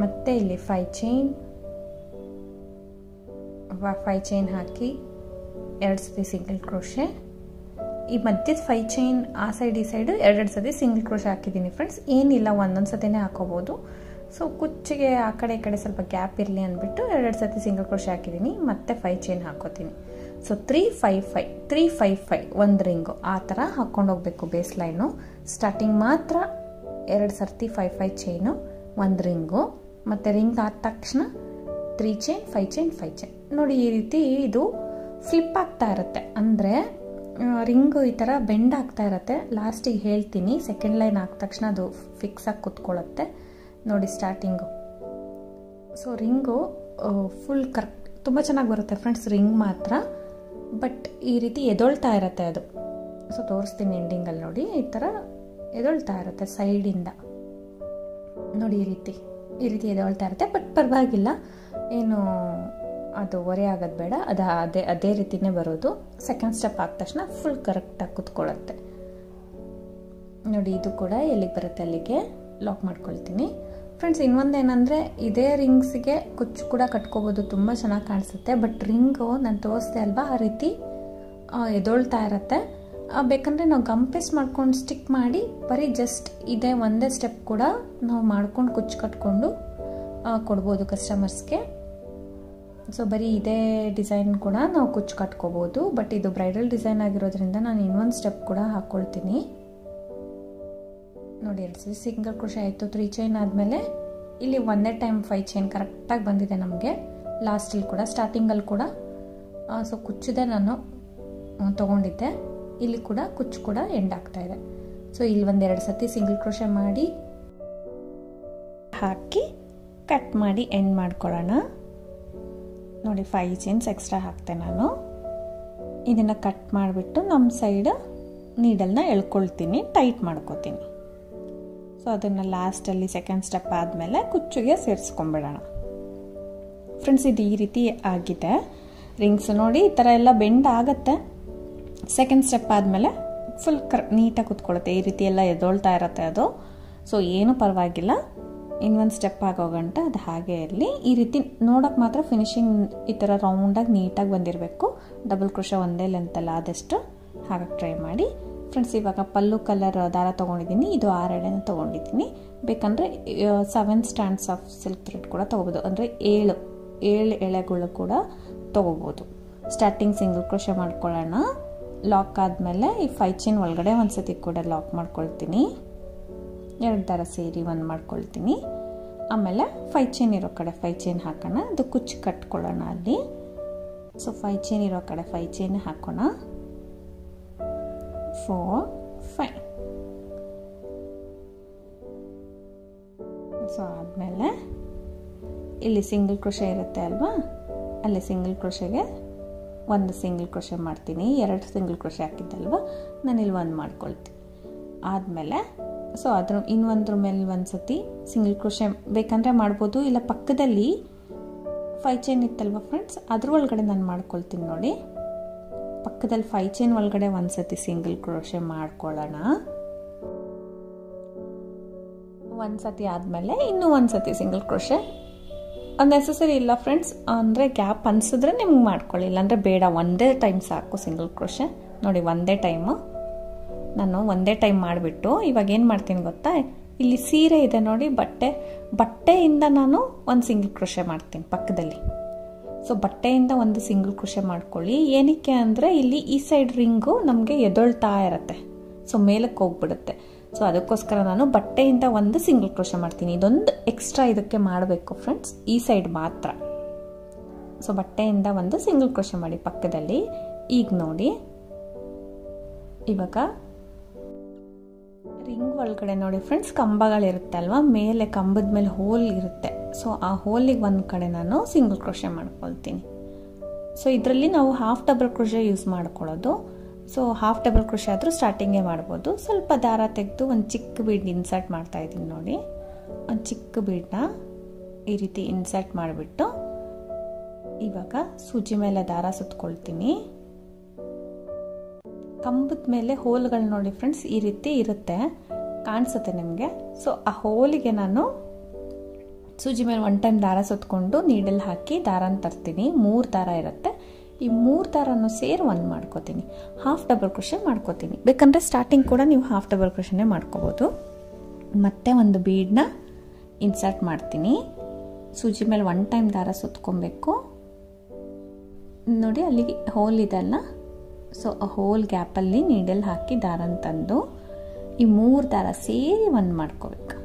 ಮತ್ತೆ ಇಲ್ಲಿ 5 ಚೈನ್ ಹಾಕಿ 2 ಸತಿ ಸಿಂಗಲ್ ಕ್ರೋಶೆ. ಈ ಮಧ್ಯದ 5 ಚೈನ್ ಆ ಸೈಡ್ ಈ ಸೈಡ್ 2 ಸತಿ ಸಿಂಗಲ್ ಕ್ರೋಶೆ ಹಾಕಿದ್ದೀನಿ ಫ್ರೆಂಡ್ಸ್. ಏನಿಲ್ಲ, ಒಂದೊಂದು ಸತಿನೇ ಹಾಕೋಬೋದು. ಸೊ ಕುಚ್ಚಿಗೆ ಆ ಕಡೆ ಈ ಕಡೆ ಸ್ವಲ್ಪ ಗ್ಯಾಪ್ ಇರಲಿ ಅಂದ್ಬಿಟ್ಟು 2 ಸತಿ ಸಿಂಗಲ್ ಕ್ರೋಶೆ ಹಾಕಿದ್ದೀನಿ. ಮತ್ತೆ 5 ಚೈನ್ ಹಾಕೋತೀನಿ. ಸೊ 3 5 5 ಒಂದು ರಿಂಗು ಆ ಥರ ಹಾಕ್ಕೊಂಡು ಹೋಗ್ಬೇಕು. ಬೇಸ್ ಲೈನು ಸ್ಟಾರ್ಟಿಂಗ್ ಮಾತ್ರ 2 ಸರ್ತಿ 5 ಚೈನು, 1 ರಿಂಗು. ಮತ್ತು ರಿಂಗ್ ಆದ ತಕ್ಷಣ 3 ಚೈನ್ 5 ಚೈನ್ ನೋಡಿ. ಈ ರೀತಿ ಇದು ಫ್ಲಿಪ್ ಆಗ್ತಾ ಇರುತ್ತೆ, ಅಂದರೆ ರಿಂಗು ಈ ಥರ ಬೆಂಡ್ ಆಗ್ತಾ ಇರುತ್ತೆ. ಲಾಸ್ಟಿಗೆ ಹೇಳ್ತೀನಿ, ಸೆಕೆಂಡ್ ಲೈನ್ ಆದ ತಕ್ಷಣ ಅದು ಫಿಕ್ಸ್ ಆಗಿ ಕುತ್ಕೊಳ್ಳುತ್ತೆ ನೋಡಿ starting. So ring full correct ತುಂಬ ಚೆನ್ನಾಗಿ ಬರುತ್ತೆ ಫ್ರೆಂಡ್ಸ್, ರಿಂಗ್ ಮಾತ್ರ. ಬಟ್ ಈ ರೀತಿ ಎದೊಳ್ತಾ ಇರುತ್ತೆ ಅದು. ಸೊ ತೋರಿಸ್ತೀನಿ ಎಂಡಿಂಗಲ್ಲಿ ನೋಡಿ, ಈ ಥರ ಎದೊಳ್ತಾ ಇರುತ್ತೆ ಸೈಡಿಂದ ನೋಡಿ. ಈ ರೀತಿ ಎದೊಳ್ತಾ ಇರುತ್ತೆ. ಬಟ್ ಪರವಾಗಿಲ್ಲ, ಏನು ಅದು ಹೊರೆ ಆಗೋದು ಬೇಡ. ಅದೇ ರೀತಿನೇ ಬರೋದು. ಸೆಕೆಂಡ್ ಸ್ಟೆಪ್ ಆದ ತಕ್ಷಣ ಫುಲ್ ಕರೆಕ್ಟಾಗಿ ಕುತ್ಕೊಳ್ಳುತ್ತೆ ನೋಡಿ. ಇದು ಕೂಡ ಎಲ್ಲಿಗೆ ಬರುತ್ತೆ ಅಲ್ಲಿಗೆ ಲಾಕ್ ಮಾಡ್ಕೊಳ್ತೀನಿ ಫ್ರೆಂಡ್ಸ್. ಇನ್ನೊಂದೇನೆಂದರೆ ಇದೇ ರಿಂಗ್ಸ್ಗೆ ಕುಚ್ಚು ಕೂಡ ಕಟ್ಕೋಬೋದು, ತುಂಬ ಚೆನ್ನಾಗಿ ಕಾಣಿಸುತ್ತೆ. ಬಟ್ ರಿಂಗು ನಾನು ತೋರಿಸ್ದೆ ಅಲ್ವಾ, ಆ ರೀತಿ ಎದೊಳ್ತಾ ಇರುತ್ತೆ. ಬೇಕಂದರೆ ನಾವು ಗಮ್ ಪೇಸ್ಟ್ ಮಾಡ್ಕೊಂಡು ಸ್ಟಿಕ್ ಮಾಡಿ ಬರೀ ಜಸ್ಟ್ ಇದೇ ಒಂದೇ ಸ್ಟೆಪ್ ಕೂಡ ನಾವು ಮಾಡ್ಕೊಂಡು ಕುಚ್ಚು ಕಟ್ಕೊಂಡು ಕೊಡ್ಬೋದು ಕಸ್ಟಮರ್ಸ್ಗೆ. ಸೊ ಬರೀ ಇದೇ ಡಿಸೈನ್ ಕೂಡ ನಾವು ಕುಚ್ಚು ಕಟ್ಕೋಬೋದು. ಬಟ್ ಇದು ಬ್ರೈಡಲ್ ಡಿಸೈನ್ ಆಗಿರೋದ್ರಿಂದ ನಾನು ಇನ್ನೊಂದು ಸ್ಟೆಪ್ ಕೂಡ ಹಾಕ್ಕೊಳ್ತೀನಿ ನೋಡಿ. 2 ಸತಿ ಸಿಂಗಲ್ ಕ್ರೋಶೆ ಆಯಿತು. 3 ಚೈನ್ ಆದಮೇಲೆ ಇಲ್ಲಿ ಒಂದೇ ಟೈಮ್ 5 ಚೈನ್ ಕರೆಕ್ಟಾಗಿ ಬಂದಿದೆ ನಮಗೆ. ಲಾಸ್ಟಲ್ಲಿ ಕೂಡ ಸ್ಟಾರ್ಟಿಂಗಲ್ಲಿ ಕೂಡ ಸೊ ಕುಚ್ಚದೆ ನಾನು ತೊಗೊಂಡಿದ್ದೆ. ಇಲ್ಲಿ ಕೂಡ ಕುಚ್ಚು ಕೂಡ ಎಂಡ್ ಆಗ್ತಾ ಇದೆ. ಸೊ ಇಲ್ಲಿ 1-2 ಸತಿ ಸಿಂಗಲ್ ಕ್ರೋಶೆ ಮಾಡಿ ಹಾಕಿ ಕಟ್ ಮಾಡಿ ಎಂಡ್ ಮಾಡ್ಕೊಳ್ಳೋಣ ನೋಡಿ. 5 ಚೈನ್ಸ್ ಎಕ್ಸ್ಟ್ರಾ ಹಾಕ್ತೆ ನಾನು. ಇದನ್ನು ಕಟ್ ಮಾಡಿಬಿಟ್ಟು ನಮ್ಮ ಸೈಡ್ ನೀಡಲ್ನ ಎಳ್ಕೊಳ್ತೀನಿ, ಟೈಟ್ ಮಾಡ್ಕೋತೀನಿ. ಸೊ ಅದನ್ನು ಲಾಸ್ಟಲ್ಲಿ ಸೆಕೆಂಡ್ ಸ್ಟೆಪ್ ಆದಮೇಲೆ ಕುಚ್ಚಿಗೆ ಸೇರಿಸ್ಕೊಂಬಿಡೋಣ ಫ್ರೆಂಡ್ಸ್. ಇದು ಈ ರೀತಿ ಆಗಿದೆ ರಿಂಗ್ಸ್ ನೋಡಿ. ಈ ಥರ ಎಲ್ಲ ಬೆಂಡ್ ಆಗುತ್ತೆ. ಸೆಕೆಂಡ್ ಸ್ಟೆಪ್ ಆದಮೇಲೆ ಫುಲ್ ನೀಟಾಗಿ ಕುತ್ಕೊಳ್ಳುತ್ತೆ. ಈ ರೀತಿ ಎಲ್ಲ ಎದೊಳ್ತಾ ಇರುತ್ತೆ ಅದು. ಸೊ ಏನೂ ಪರವಾಗಿಲ್ಲ, ಇನ್ನೊಂದು ಸ್ಟೆಪ್ ಆಗೋಗಂಟ ಅದು ಹಾಗೆ ಇರಲಿ. ಈ ರೀತಿ ನೋಡೋಕೆ ಮಾತ್ರ ಫಿನಿಶಿಂಗ್ ಈ ಥರ ರೌಂಡಾಗಿ ನೀಟಾಗಿ ಬಂದಿರಬೇಕು. ಡಬಲ್ ಕ್ರೋಶೆ ಒಂದೇ ಲೆಂತಲ್ಲ, ಆದಷ್ಟು ಹಾಗಾಗಿ ಟ್ರೈ ಮಾಡಿ ಫ್ರೆಂಡ್ಸ್. ಇವಾಗ ಪಲ್ಲು ಕಲರ್ ದಾರ ತೊಗೊಂಡಿದ್ದೀನಿ. ಇದು 6 ಎಳೆನ ತೊಗೊಂಡಿದ್ದೀನಿ. ಬೇಕಂದರೆ 7 ಸ್ಟ್ಯಾಂಡ್ಸ್ ಆಫ್ ಸಿಲ್ಕ್ ಥ್ರೆಡ್ ಕೂಡ ತೊಗೋಬೋದು, ಅಂದರೆ 7 ಎಳೆಗಳು ಕೂಡ ತೊಗೋಬೋದು. ಸ್ಟಾರ್ಟಿಂಗ್ ಸಿಂಗಲ್ ಕ್ರೋಶೆ ಮಾಡ್ಕೊಳ್ಳೋಣ. ಲಾಕ್ ಆದಮೇಲೆ ಈ 5 ಚೈನ್ ಒಳಗಡೆ ಒಂದು ಸತಿ ಕೂಡ ಲಾಕ್ ಮಾಡ್ಕೊಳ್ತೀನಿ. 2 ದಾರ ಸೇರಿ 1 ಮಾಡ್ಕೊಳ್ತೀನಿ. ಆಮೇಲೆ 5 ಚೈನ್ ಇರೋ ಕಡೆ 5 ಚೈನ್ ಹಾಕೋಣ. ಅದು ಕುಚ್ಚು ಕಟ್ಕೊಳ್ಳೋಣ ಅಲ್ಲಿ. ಸೊ 5 ಚೈನ್ ಇರೋ ಕಡೆ 5 ಚೈನ್ ಹಾಕೋಣ. 4 5. ಸೊ ಆದಮೇಲೆ ಇಲ್ಲಿ ಸಿಂಗಲ್ ಕ್ರೋಶೆ ಇರುತ್ತೆ ಅಲ್ವಾ, ಅಲ್ಲಿ ಸಿಂಗಲ್ ಕ್ರೋಶೆಗೆ 1 ಸಿಂಗಲ್ ಕ್ರೋಶೆ ಮಾಡ್ತೀನಿ. 2 ಸಿಂಗಲ್ ಕ್ರೋಶೆ ಹಾಕಿದ್ದಲ್ವ, ನಾನಿಲ್ಲಿ 1 ಮಾಡ್ಕೊಳ್ತೀನಿ. ಆದಮೇಲೆ ಸೊ ಅದ್ರ ಇನ್ನೊಂದ್ರ ಮೇಲೆ 1 ಸತಿ ಸಿಂಗಲ್ ಕ್ರೋಶೆ ಬೇಕಂದರೆ ಮಾಡ್ಬೋದು. ಇಲ್ಲ ಪಕ್ಕದಲ್ಲಿ 5 ಚೈನ್ ಇತ್ತಲ್ವ ಫ್ರೆಂಡ್ಸ್, ಅದ್ರ ಒಳಗಡೆ ನಾನು ಮಾಡ್ಕೊಳ್ತೀನಿ ನೋಡಿ. ಪಕ್ಕದಲ್ಲಿ 5 ಚೈನ್ ಒಳಗಡೆ 1 ಸತಿ ಸಿಂಗಲ್ ಕ್ರೋಶೆ ಮಾಡ್ಕೊಳ್ಳೋಣ. ಒಂದು ಸತಿ ಆದಮೇಲೆ ಇನ್ನೂ ಒಂದು ಸತಿ ಸಿಂಗಲ್ ಕ್ರೋಶೆ. ನೆಸೆಸರಿ ಇಲ್ಲ ಫ್ರೆಂಡ್ಸ್, ಅಂದರೆ ಗ್ಯಾಪ್ ಅನಿಸಿದ್ರೆ ನಿಮ್ಗೆ ಮಾಡ್ಕೊಳ್ಳಿ, ಇಲ್ಲಾಂದರೆ ಬೇಡ, ಒಂದೇ ಟೈಮ್ ಸಾಕು ಸಿಂಗಲ್ ಕ್ರೋಶೆ. ನೋಡಿ ಒಂದೇ ಟೈಮು ನಾನು ಒಂದೇ ಟೈಮ್ ಮಾಡಿಬಿಟ್ಟು ಇವಾಗ ಏನು ಮಾಡ್ತೀನಿ ಗೊತ್ತಾ, ಇಲ್ಲಿ ಸೀರೆ ಇದೆ ನೋಡಿ, ಬಟ್ಟೆಯಿಂದ ನಾನು ಒಂದು ಸಿಂಗಲ್ ಕ್ರೋಶೆ ಮಾಡ್ತೀನಿ ಪಕ್ಕದಲ್ಲಿ. ಸೊ ಬಟ್ಟೆಯಿಂದ ಒಂದು ಸಿಂಗಲ್ ಕ್ರೋಶೆ ಮಾಡ್ಕೊಳ್ಳಿ. ಏನಕ್ಕೆ ಅಂದರೆ ಇಲ್ಲಿ ಈ ಸೈಡ್ ರಿಂಗು ನಮಗೆ ಎದೊಳ್ತಾ ಇರುತ್ತೆ, ಸೊ ಮೇಲಕ್ಕೆ ಹೋಗ್ಬಿಡುತ್ತೆ. ಸೊ ಅದಕ್ಕೋಸ್ಕರ ನಾನು ಬಟ್ಟೆಯಿಂದ ಒಂದು ಸಿಂಗಲ್ ಕ್ರೋಶೆ ಮಾಡ್ತೀನಿ. ಇದೊಂದು ಎಕ್ಸ್ಟ್ರಾ ಇದಕ್ಕೆ ಮಾಡಬೇಕು ಫ್ರೆಂಡ್ಸ್, ಈ ಸೈಡ್ ಮಾತ್ರ. ಸೊ ಬಟ್ಟೆಯಿಂದ ಒಂದು ಸಿಂಗಲ್ ಕ್ರೋಶೆ ಮಾಡಿ ಪಕ್ಕದಲ್ಲಿ. ಈಗ ನೋಡಿ, ಇವಾಗ ರಿಂಗ್ ಒಳಗಡೆ ನೋಡಿ ಫ್ರೆಂಡ್ಸ್, ಕಂಬಗಳಿರುತ್ತೆ ಅಲ್ವಾ, ಮೇಲೆ ಕಂಬದ ಮೇಲೆ ಹೋಲ್ ಇರುತ್ತೆ. ಸೊ ಆ ಹೋಲಿಗೆ ಒಂದು ಕಡೆ ನಾನು ಸಿಂಗಲ್ ಕ್ರೋಶೆ ಮಾಡ್ಕೊಳ್ತೀನಿ. ಸೊ ಇದರಲ್ಲಿ ನಾವು ಹಾಫ್ ಡಬಲ್ ಕ್ರೋಶೆ ಯೂಸ್ ಮಾಡ್ಕೊಳ್ಳೋದು. ಸೊ ಹಾಫ್ ಡಬಲ್ ಕ್ರೋಶೆ ಆದರೂ ಸ್ಟಾರ್ಟಿಂಗೇ ಮಾಡ್ಬೋದು. ಸ್ವಲ್ಪ ದಾರ ತೆಗೆದು ಒಂದು ಚಿಕ್ಕ ಬೀಡ್ ಇನ್ಸರ್ಟ್ ಮಾಡ್ತಾ ಇದ್ದೀನಿ ನೋಡಿ. ಒಂದು ಚಿಕ್ಕ ಬೀಡನ್ನ ಈ ರೀತಿ ಇನ್ಸರ್ಟ್ ಮಾಡಿಬಿಟ್ಟು ಇವಾಗ ಸೂಜಿ ಮೇಲೆ ದಾರ ಸುತ್ಕೊಳ್ತೀನಿ. ಕಂಬದ ಮೇಲೆ ಹೋಲ್ಗಳು ನೋಡಿ ಫ್ರೆಂಡ್ಸ್, ಈ ರೀತಿ ಇರುತ್ತೆ, ಕಾಣಿಸುತ್ತೆ ನಿಮಗೆ. ಸೊ ಆ ಹೋಲಿಗೆ ನಾನು ಸೂಜಿ ಮೇಲೆ ಒನ್ ಟೈಮ್ ದಾರ ಸುತ್ಕೊಂಡು ನೀಡಲ್ ಹಾಕಿ ದಾರನ ತರ್ತೀನಿ. 3 ದಾರ ಇರುತ್ತೆ, ಈ 3 ದಾರನೂ ಸೇರಿ ಒಂದು ಮಾಡ್ಕೋತೀನಿ. ಹಾಫ್ ಡಬಲ್ ಕ್ರೋಶೆ ಮಾಡ್ಕೋತೀನಿ. ಬೇಕಂದರೆ ಸ್ಟಾರ್ಟಿಂಗ್ ಕೂಡ ನೀವು ಹಾಫ್ ಡಬಲ್ ಕ್ರೋಶೆನೇ ಮಾಡ್ಕೋಬೋದು. ಮತ್ತೆ ಒಂದು ಬೀಡನ್ನ ಇನ್ಸರ್ಟ್ ಮಾಡ್ತೀನಿ. ಸೂಜಿ ಮೇಲೆ ಒನ್ ಟೈಮ್ ದಾರ ಸುತ್ಕೊಬೇಕು ನೋಡಿ, ಅಲ್ಲಿಗೆ ಹೋಲ್ ಇದೆಲ್ಲ. ಸೊ ಆ ಹೋಲ್ ಗ್ಯಾಪಲ್ಲಿ ನೀಡಲ್ ಹಾಕಿ ದಾರನ ತಂದು ಈ 3 ದಾರ ಸೇರಿ ಒಂದು ಮಾಡ್ಕೋಬೇಕು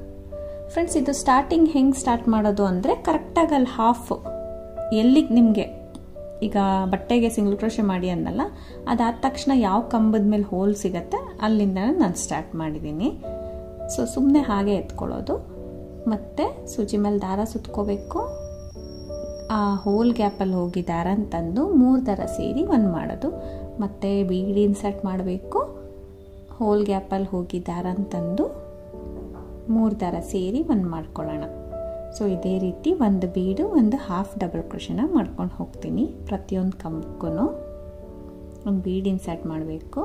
ಫ್ರೆಂಡ್ಸ್. ಇದು ಸ್ಟಾರ್ಟಿಂಗ್ ಹೆಂಗೆ ಸ್ಟಾರ್ಟ್ ಮಾಡೋದು ಅಂದರೆ, ಕರೆಕ್ಟಾಗಿ ಅಲ್ಲಿ ಹಾಫ್ ಎಲ್ಲಿಗೆ ನಿಮಗೆ ಈಗ ಬಟ್ಟೆಗೆ ಸಿಂಗಲ್ ಕ್ರೋಶೆ ಮಾಡಿ ಅಂದಲ್ಲ, ಅದಾದ ತಕ್ಷಣ ಯಾವ ಕಂಬದ ಮೇಲೆ ಹೋಲ್ ಸಿಗತ್ತೆ ಅಲ್ಲಿಂದ ನಾನು ಸ್ಟಾರ್ಟ್ ಮಾಡಿದ್ದೀನಿ. ಸೊ ಸುಮ್ಮನೆ ಹಾಗೆ ಎತ್ಕೊಳ್ಳೋದು. ಮತ್ತು ಸೂಜಿ ಮೇಲೆ ದಾರ ಸುತ್ಕೋಬೇಕು, ಆ ಹೋಲ್ ಗ್ಯಾಪಲ್ಲಿ ಹೋಗಿ ದಾರನ ತಂದು 3 ದಾರ ಸೇರಿ ಒಂದು ಮಾಡೋದು. ಮತ್ತು ಬೀಡಿ ಇನ್ಸರ್ಟ್ ಮಾಡಬೇಕು, ಹೋಲ್ ಗ್ಯಾಪಲ್ಲಿ ಹೋಗಿ ದಾರನ ತಂದು 3 ದಾರ ಸೇರಿ ಒಂದು ಮಾಡ್ಕೊಳ್ಳೋಣ. ಸೊ ಇದೇ ರೀತಿ ಒಂದು ಬೀಡು ಒಂದು ಹಾಫ್ ಡಬಲ್ ಕ್ರೋಶೆನ ಮಾಡ್ಕೊಂಡು ಹೋಗ್ತೀನಿ. ಪ್ರತಿಯೊಂದು ಕಂಬಕ್ಕೂ ಒಂದು ಬೀಡ್ ಇನ್ಸರ್ಟ್ ಮಾಡಬೇಕು.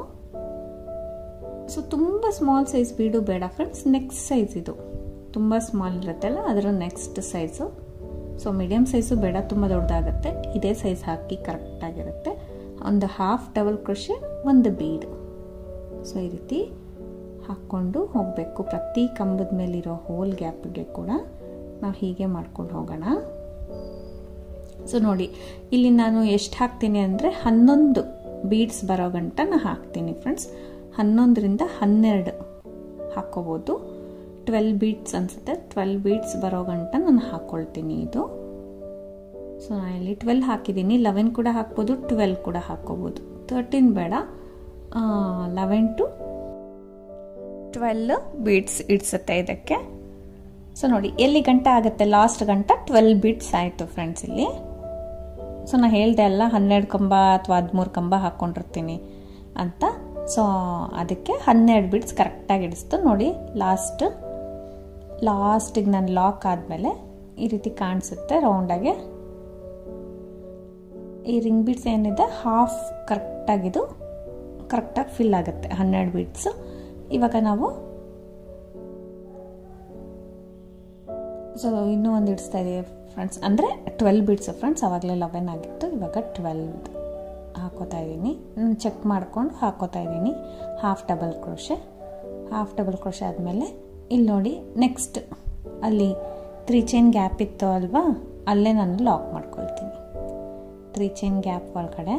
ಸೊ ತುಂಬ ಸ್ಮಾಲ್ ಸೈಜ್ ಬೀಡು ಬೇಡ ಫ್ರೆಂಡ್ಸ್, ನೆಕ್ಸ್ಟ್ ಸೈಜ್ ಇದು ತುಂಬ ಸ್ಮಾಲ್ ಇರುತ್ತಲ್ಲ ಅದರ next size. So medium size ಬೇಡ, ತುಂಬ ದೊಡ್ಡದಾಗುತ್ತೆ. ಇದೇ ಸೈಜ್ ಹಾಕಿ ಕರೆಕ್ಟಾಗಿರುತ್ತೆ. ಒಂದು ಹಾಫ್ ಡಬಲ್ ಕ್ರೋಶೆ ಒಂದು ಬೀಡು. ಸೊ ಈ ರೀತಿ ಹಾಕ್ಕೊಂಡು ಹೋಗಬೇಕು. ಪ್ರತಿ ಕಂಬದ ಮೇಲಿರೋ ಹೋಲ್ ಗ್ಯಾಪ್ಗೆ ಕೂಡ ನಾವು ಹೀಗೆ ಮಾಡ್ಕೊಂಡು ಹೋಗೋಣ. ಸೊ ನೋಡಿ, ಇಲ್ಲಿ ನಾನು ಎಷ್ಟು ಹಾಕ್ತೀನಿ ಅಂದರೆ 11 ಬೀಡ್ಸ್ ಬರೋ ಗಂಟ ನಾನು ಹಾಕ್ತೀನಿ ಫ್ರೆಂಡ್ಸ್. 11ರಿಂದ 12 ಹಾಕ್ಕೋಬೋದು. 12 ಬೀಡ್ಸ್ ಅನಿಸುತ್ತೆ, 12 ಬೀಡ್ಸ್ ಬರೋ ಗಂಟ ನಾನು ಹಾಕ್ಕೊಳ್ತೀನಿ ಇದು. ಸೊ ನಾನು ಇಲ್ಲಿ 12 ಹಾಕಿದ್ದೀನಿ. 11 ಕೂಡ ಹಾಕ್ಬೋದು, 12 ಕೂಡ ಹಾಕ್ಕೋಬೋದು. 13 ಬೇಡ, 11 to 12 ಬೀಡ್ಸ್ ಇಡ್ಸುತ್ತೆ ಇದಕ್ಕೆ. ಸೊ ನೋಡಿ ಎಲ್ಲಿ ಗಂಟ ಆಗುತ್ತೆ, ಲಾಸ್ಟ್ ಗಂಟ 12 ಬೀಡ್ಸ್ ಆಯಿತು ಫ್ರೆಂಡ್ಸ್ ಇಲ್ಲಿ. ಸೊ ನಾನು ಹೇಳ್ದೆ ಅಲ್ಲ 12 ಕಂಬ ಅಥವಾ 13 ಕಂಬ ಹಾಕ್ಕೊಂಡಿರ್ತೀನಿ ಅಂತ. ಸೊ ಅದಕ್ಕೆ 12 ಬೀಡ್ಸ್ ಕರೆಕ್ಟಾಗಿ ಇಡಿಸ್ತು ನೋಡಿ. ಲಾಸ್ಟಿಗೆ ನಾನು ಲಾಕ್ ಆದಮೇಲೆ ಈ ರೀತಿ ಕಾಣಿಸುತ್ತೆ ರೌಂಡಾಗೆ. ಈ ರಿಂಗ್ ಬೀಡ್ಸ್ ಏನಿದೆ ಹಾಫ್ ಕರೆಕ್ಟಾಗಿ ಫಿಲ್ ಆಗುತ್ತೆ 12 ಬೀಡ್ಸು. ಇವಾಗ ನಾವು ಸೊ ಇನ್ನೂ ಒಂದು ಇಡಿಸ್ತಾ ಇದ್ದೀವಿ ಫ್ರೆಂಡ್ಸ್, ಅಂದರೆ 12 ಬೀಡ್ಸು ಫ್ರೆಂಡ್ಸ್. ಆವಾಗಲೇ 11 ಆಗಿತ್ತು, ಇವಾಗ 12 ಹಾಕೋತಾ ಇದ್ದೀನಿ. ನಾನು ಚೆಕ್ ಮಾಡಿಕೊಂಡು ಹಾಕೋತಾ ಇದ್ದೀನಿ. ಹಾಫ್ ಡಬಲ್ ಕ್ರೋಶೆ ಆದಮೇಲೆ ಇಲ್ಲಿ ನೋಡಿ ನೆಕ್ಸ್ಟ್ ಅಲ್ಲಿ 3 ಚೈನ್ ಗ್ಯಾಪ್ ಇತ್ತು ಅಲ್ವಾ, ಅಲ್ಲೇ ನಾನು ಲಾಕ್ ಮಾಡ್ಕೊಳ್ತೀನಿ. 3 ಚೈನ್ ಗ್ಯಾಪ್ ಒಳಗಡೆ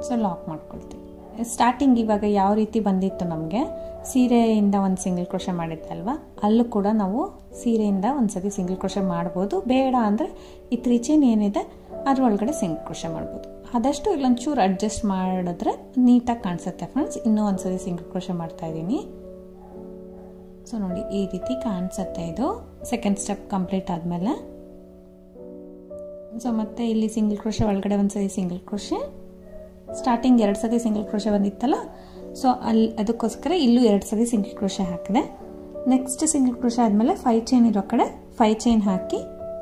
ಸೊ ಲಾಕ್ ಮಾಡ್ಕೊಳ್ತೀನಿ. ಸ್ಟಾರ್ಟಿಂಗ್ ಇವಾಗ ಯಾವ ರೀತಿ ಬಂದಿತ್ತು ನಮಗೆ, ಸೀರೆಯಿಂದ ಒಂದು ಸಿಂಗಲ್ ಕ್ರೋಶೆ ಮಾಡಿದ್ದಲ್ವಾ, ಅಲ್ಲೂ ಕೂಡ ನಾವು ಸೀರೆಯಿಂದ ಒಂದು ಸತಿ ಸಿಂಗಲ್ ಕ್ರೋಶೆ ಮಾಡ್ಬೋದು. ಬೇಡ ಅಂದರೆ ಈ 3 ಚೈನ್ ಏನಿದೆ ಅದರೊಳಗಡೆ ಸಿಂಗಲ್ ಕ್ರೋಶೆ ಮಾಡ್ಬೋದು. ಆದಷ್ಟು ಇಲ್ಲೊಂಚೂರು ಅಡ್ಜಸ್ಟ್ ಮಾಡಿದ್ರೆ ನೀಟಾಗಿ ಕಾಣಿಸುತ್ತೆ ಫ್ರೆಂಡ್ಸ್. ಇನ್ನೂ ಒಂದು ಸತಿ ಸಿಂಗಲ್ ಕ್ರೋಶೆ ಮಾಡ್ತಾಯಿದ್ದೀನಿ. ಸೊ ನೋಡಿ ಈ ರೀತಿ ಕಾಣಿಸುತ್ತೆ ಇದು ಸೆಕೆಂಡ್ ಸ್ಟೆಪ್ ಕಂಪ್ಲೀಟ್ ಆದಮೇಲೆ. ಸೊ ಮತ್ತೆ ಇಲ್ಲಿ ಸಿಂಗಲ್ ಕ್ರೋಶೆ ಒಳಗಡೆ ಒಂದು ಸತಿ ಸಿಂಗಲ್ ಕ್ರೋಶೆ, ಸ್ಟಾರ್ಟಿಂಗ್ 2 ಸತಿ ಸಿಂಗಲ್ ಕ್ರೋಶೆ ಬಂದಿತ್ತಲ್ಲ, ಸೊ ಅಲ್ಲಿ ಅದಕ್ಕೋಸ್ಕರ ಇಲ್ಲೂ 2 ಸತಿ ಸಿಂಗಲ್ ಕ್ರೋಶೆ ಹಾಕಿದೆ. ನೆಕ್ಸ್ಟ್ ಸಿಂಗಲ್ ಕ್ರೋಶೆ ಆದಮೇಲೆ 5 ಚೈನ್ ಇರೋ ಕಡೆ 5 ಚೈನ್ ಹಾಕಿ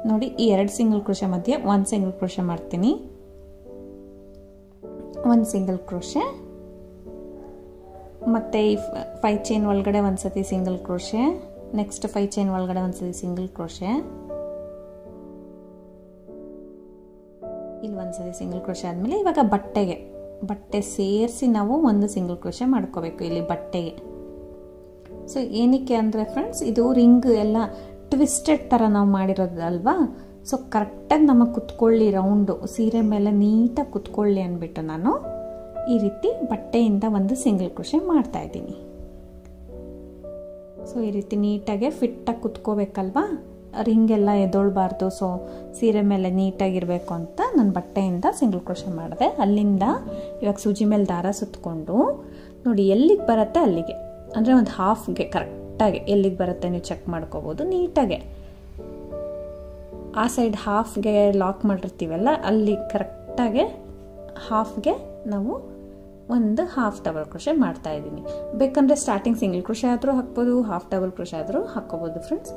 ನೋಡಿ, ಈ 2 ಸಿಂಗಲ್ ಕ್ರೋಶೆ ಮಧ್ಯೆ 1 ಸಿಂಗಲ್ ಕ್ರೋಶೆ ಮಾಡ್ತೀನಿ. 1 ಸಿಂಗಲ್ ಕ್ರೋಶೆ ಮತ್ತು ಈ 5 ಚೈನ್ ಒಳಗಡೆ ಒಂದು ಸತಿ ಸಿಂಗಲ್ ಕ್ರೋಶೆ, ನೆಕ್ಸ್ಟ್ 5 ಚೈನ್ ಒಳಗಡೆ ಒಂದು ಸತಿ ಸಿಂಗಲ್ ಕ್ರೋಶೆ, ಇಲ್ಲಿ ಒಂದು ಸತಿ ಸಿಂಗಲ್ ಕ್ರೋಶೆ ಆದಮೇಲೆ ಇವಾಗ ಬಟ್ಟೆ ಸೇರಿಸಿ ನಾವು ಒಂದು ಸಿಂಗಲ್ ಕ್ರೋಶೆ ಮಾಡ್ಕೋಬೇಕು ಇಲ್ಲಿ ಬಟ್ಟೆಗೆ. ಸೊ ಏನಕ್ಕೆ ಅಂದರೆ ಫ್ರೆಂಡ್ಸ್, ಇದು ರಿಂಗ್ ಎಲ್ಲ ಟ್ವಿಸ್ಟೆಡ್ ಥರ ನಾವು ಮಾಡಿರೋದಲ್ವಾ, ಸೊ ಕರೆಕ್ಟಾಗಿ ನಮಗೆ ಕುತ್ಕೊಳ್ಳಿ, ರೌಂಡು ಸೀರೆ ಮೇಲೆ ನೀಟಾಗಿ ಕುತ್ಕೊಳ್ಳಿ ಅಂದ್ಬಿಟ್ಟು ನಾನು ಈ ರೀತಿ ಬಟ್ಟೆಯಿಂದ ಒಂದು ಸಿಂಗಲ್ ಕ್ರೋಶೆ ಮಾಡ್ತಾ ಇದ್ದೀನಿ. ಸೊ ಈ ರೀತಿ ನೀಟಾಗೆ ಫಿಟ್ಟಾಗಿ ಕುತ್ಕೋಬೇಕಲ್ವಾ, ರಿಂಗ್ ಎಲ್ಲ ಎದೊಳ್ಬಾರ್ದು, ಸೊ ಸೀರೆ ಮೇಲೆ ನೀಟಾಗಿರಬೇಕು ಅಂತ ನಾನು ಬಟ್ಟೆಯಿಂದ ಸಿಂಗಲ್ ಕ್ರೋಶೆ ಮಾಡಿದೆ. ಅಲ್ಲಿಂದ ಇವಾಗ ಸೂಜಿ ಮೇಲೆ ದಾರ ಸುತ್ತಕೊಂಡು ನೋಡಿ ಎಲ್ಲಿಗೆ ಬರುತ್ತೆ ಅಲ್ಲಿಗೆ, ಅಂದರೆ ಒಂದು ಹಾಫ್ಗೆ ಕರೆಕ್ಟಾಗಿ ಎಲ್ಲಿಗೆ ಬರುತ್ತೆ ನೀವು ಚೆಕ್ ಮಾಡ್ಕೋಬೋದು ನೀಟಾಗೆ. ಆ ಸೈಡ್ ಹಾಫ್ಗೆ ಲಾಕ್ ಮಾಡಿರ್ತೀವಲ್ಲ ಅಲ್ಲಿ ಕರೆಕ್ಟಾಗಿ ಹಾಫ್ಗೆ ನಾವು ಒಂದು ಹಾಫ್ ಡಬಲ್ ಕ್ರೋಶೆ ಮಾಡ್ತಾ ಇದ್ದೀನಿ. ಬೇಕಂದರೆ ಸ್ಟಾರ್ಟಿಂಗ್ ಸಿಂಗಲ್ ಕ್ರೋಶೆ ಆದರೂ ಹಾಕ್ಬೋದು, ಹಾಫ್ ಡಬಲ್ ಕ್ರೋಶೆ ಆದರೂ ಹಾಕ್ಕೋಬೋದು ಫ್ರೆಂಡ್ಸ್.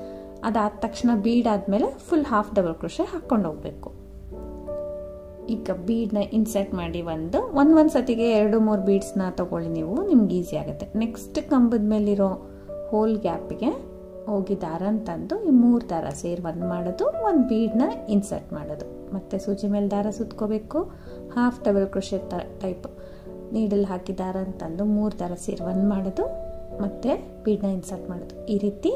ಅದಾದ ತಕ್ಷಣ ಬೀಡ್ ಆದಮೇಲೆ ಫುಲ್ ಹಾಫ್ ಡಬಲ್ ಕ್ರೋಶೆ ಹಾಕ್ಕೊಂಡು ಹೋಗಬೇಕು. ಈಗ ಬೀಡ್ನ ಇನ್ಸರ್ಟ್ ಮಾಡಿ ಒಂದು ಸತಿಗೆ 2-3 ಬೀಡ್ಸ್ನ ತೊಗೊಳ್ಳಿ ನೀವು, ನಿಮ್ಗೆ ಈಸಿ ಆಗುತ್ತೆ. ನೆಕ್ಸ್ಟ್ ಕಂಬದ ಮೇಲಿರೋ ಹೋಲ್ ಗ್ಯಾಪಿಗೆ ಹೋಗಿ ದಾರ ತಂದು ಈ 3 ದಾರ ಸೇರಿ ಒಂದು ಮಾಡೋದು, ಒಂದು ಬೀಡ್ನ ಇನ್ಸರ್ಟ್ ಮಾಡೋದು, ಮತ್ತು ಸೂಜಿ ಮೇಲೆ ದಾರ ಸುತ್ಕೋಬೇಕು, half double crochet type needle ಹಾಕಿ ದಾರ ತಂದು 3 ದಾರ ಸೇರಿ ಒಂದು ಮಾಡೋದು, ಮತ್ತು ಬೀಡ್ನ ಇನ್ಸರ್ಟ್ ಮಾಡೋದು. ಈ ರೀತಿ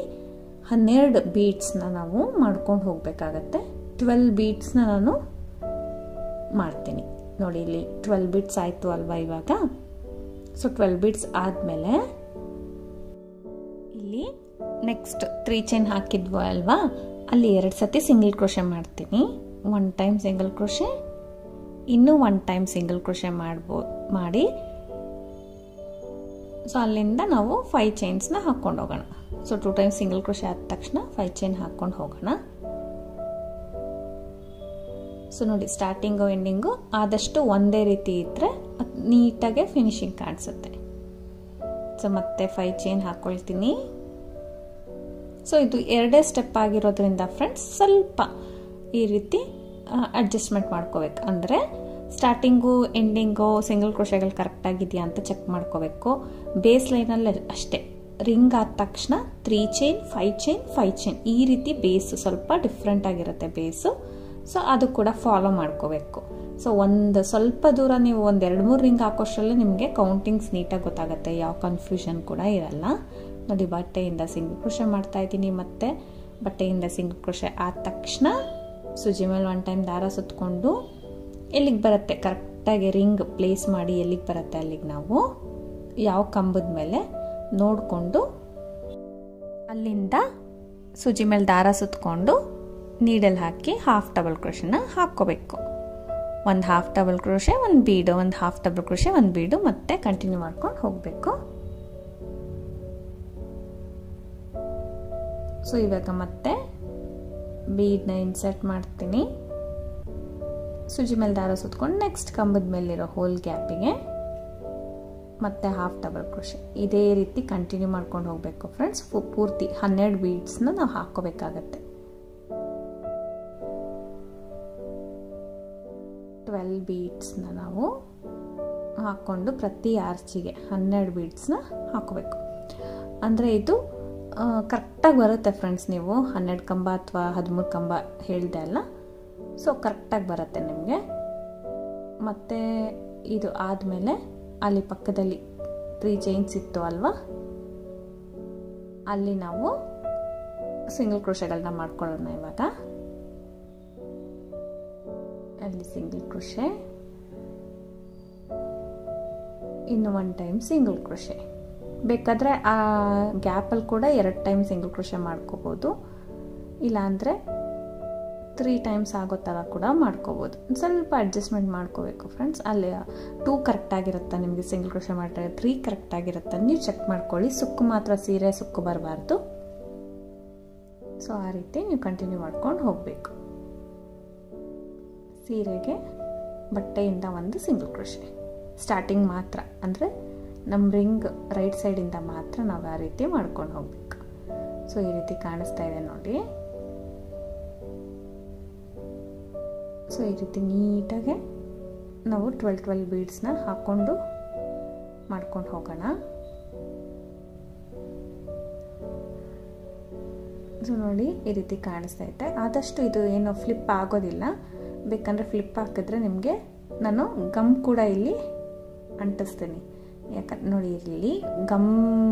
12 ಬೀಡ್ಸ್ನ ನಾವು ಮಾಡ್ಕೊಂಡು ಹೋಗಬೇಕಾಗತ್ತೆ. 12 ಬೀಡ್ಸ್ನ ನಾನು ಮಾಡ್ತೀನಿ ನೋಡಿ, ಇಲ್ಲಿ 12 ಬೀಡ್ಸ್ ಆಯಿತು ಅಲ್ವಾ ಇವಾಗ. ಸೊ 12 ಬೀಡ್ಸ್ ಆದಮೇಲೆ ಇಲ್ಲಿ ನೆಕ್ಸ್ಟ್ 3 ಚೈನ್ ಹಾಕಿದ್ವು ಅಲ್ವಾ, ಅಲ್ಲಿ 2 ಸತಿ ಸಿಂಗಲ್ ಕ್ರೋಶೆ ಮಾಡ್ತೀನಿ. 1 ಟೈಮ್ ಸಿಂಗಲ್ ಕ್ರೋಶೆ, ಇನ್ನೂ 1 ಟೈಮ್ ಸಿಂಗಲ್ ಕ್ರೋಶೆ ಮಾಡಿ ಸೊ ಅಲ್ಲಿಂದ ನಾವು 5 ಚೈನ್ಸ್ನ ಹಾಕ್ಕೊಂಡು ಹೋಗೋಣ. ಸೊ 2 ಟೈಮ್ ಸಿಂಗಲ್ ಕ್ರೋಶೆ ಆದ ತಕ್ಷಣ 5 ಚೈನ್ ಹಾಕ್ಕೊಂಡು ಹೋಗೋಣ. ಸೊ ನೋಡಿ ಸ್ಟಾರ್ಟಿಂಗು ಎಂಡಿಂಗು ಆದಷ್ಟು ಒಂದೇ ರೀತಿ ಇದ್ದರೆ ನೀಟಾಗೆ ಫಿನಿಶಿಂಗ್ ಕಾಣಿಸುತ್ತೆ. ಸೊ ಮತ್ತೆ 5 ಚೈನ್ ಹಾಕ್ಕೊಳ್ತೀನಿ. ಸೊ ಇದು 2 ಸ್ಟೆಪ್ ಆಗಿರೋದ್ರಿಂದ ಫ್ರೆಂಡ್ಸ್ ಸ್ವಲ್ಪ ಈ ರೀತಿ ಅಡ್ಜಸ್ಟ್ಮೆಂಟ್ ಮಾಡ್ಕೋಬೇಕು. ಅಂದರೆ ಸ್ಟಾರ್ಟಿಂಗು ಎಂಡಿಂಗು ಸಿಂಗಲ್ ಕ್ರೋಶೆಗಳು ಕರೆಕ್ಟಾಗಿದೆಯಾ ಅಂತ ಚೆಕ್ ಮಾಡ್ಕೋಬೇಕು. ಬೇಸ್ ಲೈನಲ್ಲಿ ಅಷ್ಟೇ, ರಿಂಗ್ ಆದ ತಕ್ಷಣ 3 ಚೈನ್ 5 ಚೈನ್ 5 ಚೈನ್ ಈ ರೀತಿ ಬೇಸು ಸ್ವಲ್ಪ ಡಿಫ್ರೆಂಟ್ ಆಗಿರುತ್ತೆ ಬೇಸು. ಸೊ ಅದು ಕೂಡ ಫಾಲೋ ಮಾಡ್ಕೋಬೇಕು. ಸೊ ಒಂದು ಸ್ವಲ್ಪ ದೂರ ನೀವು ಒಂದು 2-3 ರಿಂಗ್ ಹಾಕೋಷ್ಟರಲ್ಲೇ ನಿಮಗೆ ಕೌಂಟಿಂಗ್ಸ್ ನೀಟಾಗಿ ಗೊತ್ತಾಗುತ್ತೆ, ಯಾವ ಕನ್ಫ್ಯೂಷನ್ ಕೂಡ ಇರಲ್ಲ. ನೋಡಿ ಬಟ್ಟೆಯಿಂದ ಸಿಂಗಲ್ ಕ್ರೋಶೆ ಮಾಡ್ತಾ ಇದ್ದೀನಿ, ಮತ್ತು ಬಟ್ಟೆಯಿಂದ ಸಿಂಗಲ್ ಕ್ರೋಶೆ ಆದ ತಕ್ಷಣ ಸೂಜಿ ಮೇಲೆ 1 ಟೈಮ್ ದಾರ ಸುತ್ತಕೊಂಡು ಎಲ್ಲಿಗೆ ಬರುತ್ತೆ ಕರೆಕ್ಟಾಗಿ ರಿಂಗ್ ಪ್ಲೇಸ್ ಮಾಡಿ ಎಲ್ಲಿಗೆ ಬರುತ್ತೆ ಅಲ್ಲಿಗೆ ನಾವು ಯಾವ ಕಂಬದ ಮೇಲೆ ನೋಡಿಕೊಂಡು ಅಲ್ಲಿಂದ ಸೂಜಿ ಮೇಲೆ ದಾರ ಸುತ್ತಕೊಂಡು ನೀಡಲ್ ಹಾಕಿ ಹಾಫ್ ಡಬಲ್ ಕ್ರೋಶೆನ ಹಾಕ್ಕೋಬೇಕು. ಒಂದು ಹಾಫ್ ಡಬಲ್ ಕ್ರೋಶೆ, ಒಂದು ಬೀಡು, ಒಂದು ಹಾಫ್ ಡಬಲ್ ಕ್ರೋಶೆ, ಒಂದು ಬೀಡು, ಮತ್ತೆ ಕಂಟಿನ್ಯೂ ಮಾಡ್ಕೊಂಡು ಹೋಗಬೇಕು. ಸೊ ಇವಾಗ ಮತ್ತೆ ಬೀಡ್ನ ಇನ್ಸರ್ಟ್ ಮಾಡ್ತೀನಿ. ಸೂಜಿ ಮೇಲೆ ದಾರ ಸುತ್ಕೊಂಡು ನೆಕ್ಸ್ಟ್ ಕಂಬದ ಮೇಲಿರೋ ಹೋಲ್ ಗ್ಯಾಪಿಗೆ ಮತ್ತೆ ಹಾಫ್ ಡಬಲ್ ಕ್ರೋಶೆ ಇದೇ ರೀತಿ ಕಂಟಿನ್ಯೂ ಮಾಡ್ಕೊಂಡು ಹೋಗಬೇಕು ಫ್ರೆಂಡ್ಸ್. ಪೂರ್ತಿ 12 ಬೀಡ್ಸ್ನ ನಾವು ಹಾಕೋಬೇಕಾಗತ್ತೆ. 12 ಬೀಡ್ಸ್ನ ನಾವು ಹಾಕ್ಕೊಂಡು ಪ್ರತಿ ಆರ್ಚಿಗೆ 12 ಬೀಡ್ಸ್ನ ಹಾಕೋಬೇಕು. ಅಂದರೆ ಇದು ಕರೆಕ್ಟಾಗಿ ಬರುತ್ತೆ ಫ್ರೆಂಡ್ಸ್. ನೀವು 12 ಕಂಬ ಅಥವಾ 13 ಕಂಬ ಹೇಳಿದೆ ಅಲ್ಲ, ಸೊ ಕರೆಕ್ಟಾಗಿ ಬರುತ್ತೆ ನಿಮಗೆ. ಮತ್ತು ಇದು ಆದಮೇಲೆ ಅಲ್ಲಿ ಪಕ್ಕದಲ್ಲಿ 3 ಚೈನ್ಸ್ ಇತ್ತು ಅಲ್ವಾ, ಅಲ್ಲಿ ನಾವು ಸಿಂಗಲ್ ಕ್ರೋಶೆಗಳನ್ನ ಮಾಡ್ಕೊಳ್ಳೋಣ. ಇವಾಗ ಅಲ್ಲಿ ಸಿಂಗಲ್ ಕ್ರೋಶೆ, ಇನ್ನು 1 ಟೈಮ್ ಸಿಂಗಲ್ ಕ್ರೋಶೆ. ಬೇಕಾದರೆ ಆ ಗ್ಯಾಪಲ್ಲಿ ಕೂಡ 2 ಟೈಮ್ ಸಿಂಗಲ್ ಕ್ರೋಶೆ ಮಾಡ್ಕೋಬೋದು, ಇಲ್ಲಾಂದರೆ 3 ಟೈಮ್ಸ್ ಆಗೋ ಥರ ಕೂಡ ಮಾಡ್ಕೋಬೋದು. ಸ್ವಲ್ಪ ಅಡ್ಜಸ್ಟ್ಮೆಂಟ್ ಮಾಡ್ಕೋಬೇಕು ಫ್ರೆಂಡ್ಸ್. ಅಲ್ಲಿ 2 ಕರೆಕ್ಟಾಗಿರುತ್ತೆ ನಿಮಗೆ ಸಿಂಗಲ್ ಕ್ರೋಶೆ ಮಾಡಿದ್ರೆ, 3 ಕರೆಕ್ಟಾಗಿರುತ್ತೆ ನೀವು ಚೆಕ್ ಮಾಡ್ಕೊಳ್ಳಿ. ಸುಕ್ಕು ಮಾತ್ರ ಸೀರೆ ಸುಕ್ಕು ಬರಬಾರ್ದು. ಸೊ ಆ ರೀತಿ ನೀವು ಕಂಟಿನ್ಯೂ ಮಾಡ್ಕೊಂಡು ಹೋಗಬೇಕು. ಸೀರೆಗೆ ಬಟ್ಟೆಯಿಂದ ಒಂದು ಸಿಂಗಲ್ ಕ್ರೋಶೆ ಸ್ಟಾರ್ಟಿಂಗ್ ಮಾತ್ರ, ಅಂದರೆ ನಮ್ಮ ರಿಂಗ್ ರೈಟ್ ಸೈಡಿಂದ ಮಾತ್ರ ನಾವು ಆ ರೀತಿ ಮಾಡ್ಕೊಂಡು ಹೋಗ್ಬೇಕು. ಸೊ ಈ ರೀತಿ ಕಾಣಿಸ್ತಾ ಇದೆ ನೋಡಿ. ಸೊ ಈ ರೀತಿ ನೀಟಾಗೆ ನಾವು 12 ಬೀಡ್ಸ್ನ ಹಾಕ್ಕೊಂಡು ಮಾಡ್ಕೊಂಡು ಹೋಗೋಣ. ಸೊ ನೋಡಿ ಈ ರೀತಿ ಕಾಣಿಸ್ತಾ ಇದೆ. ಆದಷ್ಟು ಇದು ಏನು ಫ್ಲಿಪ್ ಆಗೋದಿಲ್ಲ, ಬೇಕಂದರೆ ಫ್ಲಿಪ್ ಹಾಕಿದ್ರೆ ನಿಮಗೆ ನಾನು ಗಮ್ ಕೂಡ ಇಲ್ಲಿ ಅಂಟಿಸ್ತೀನಿ. ಯಾಕಂದ್ರೆ ನೋಡಿ ಇಲ್ಲಿ ಗಮ್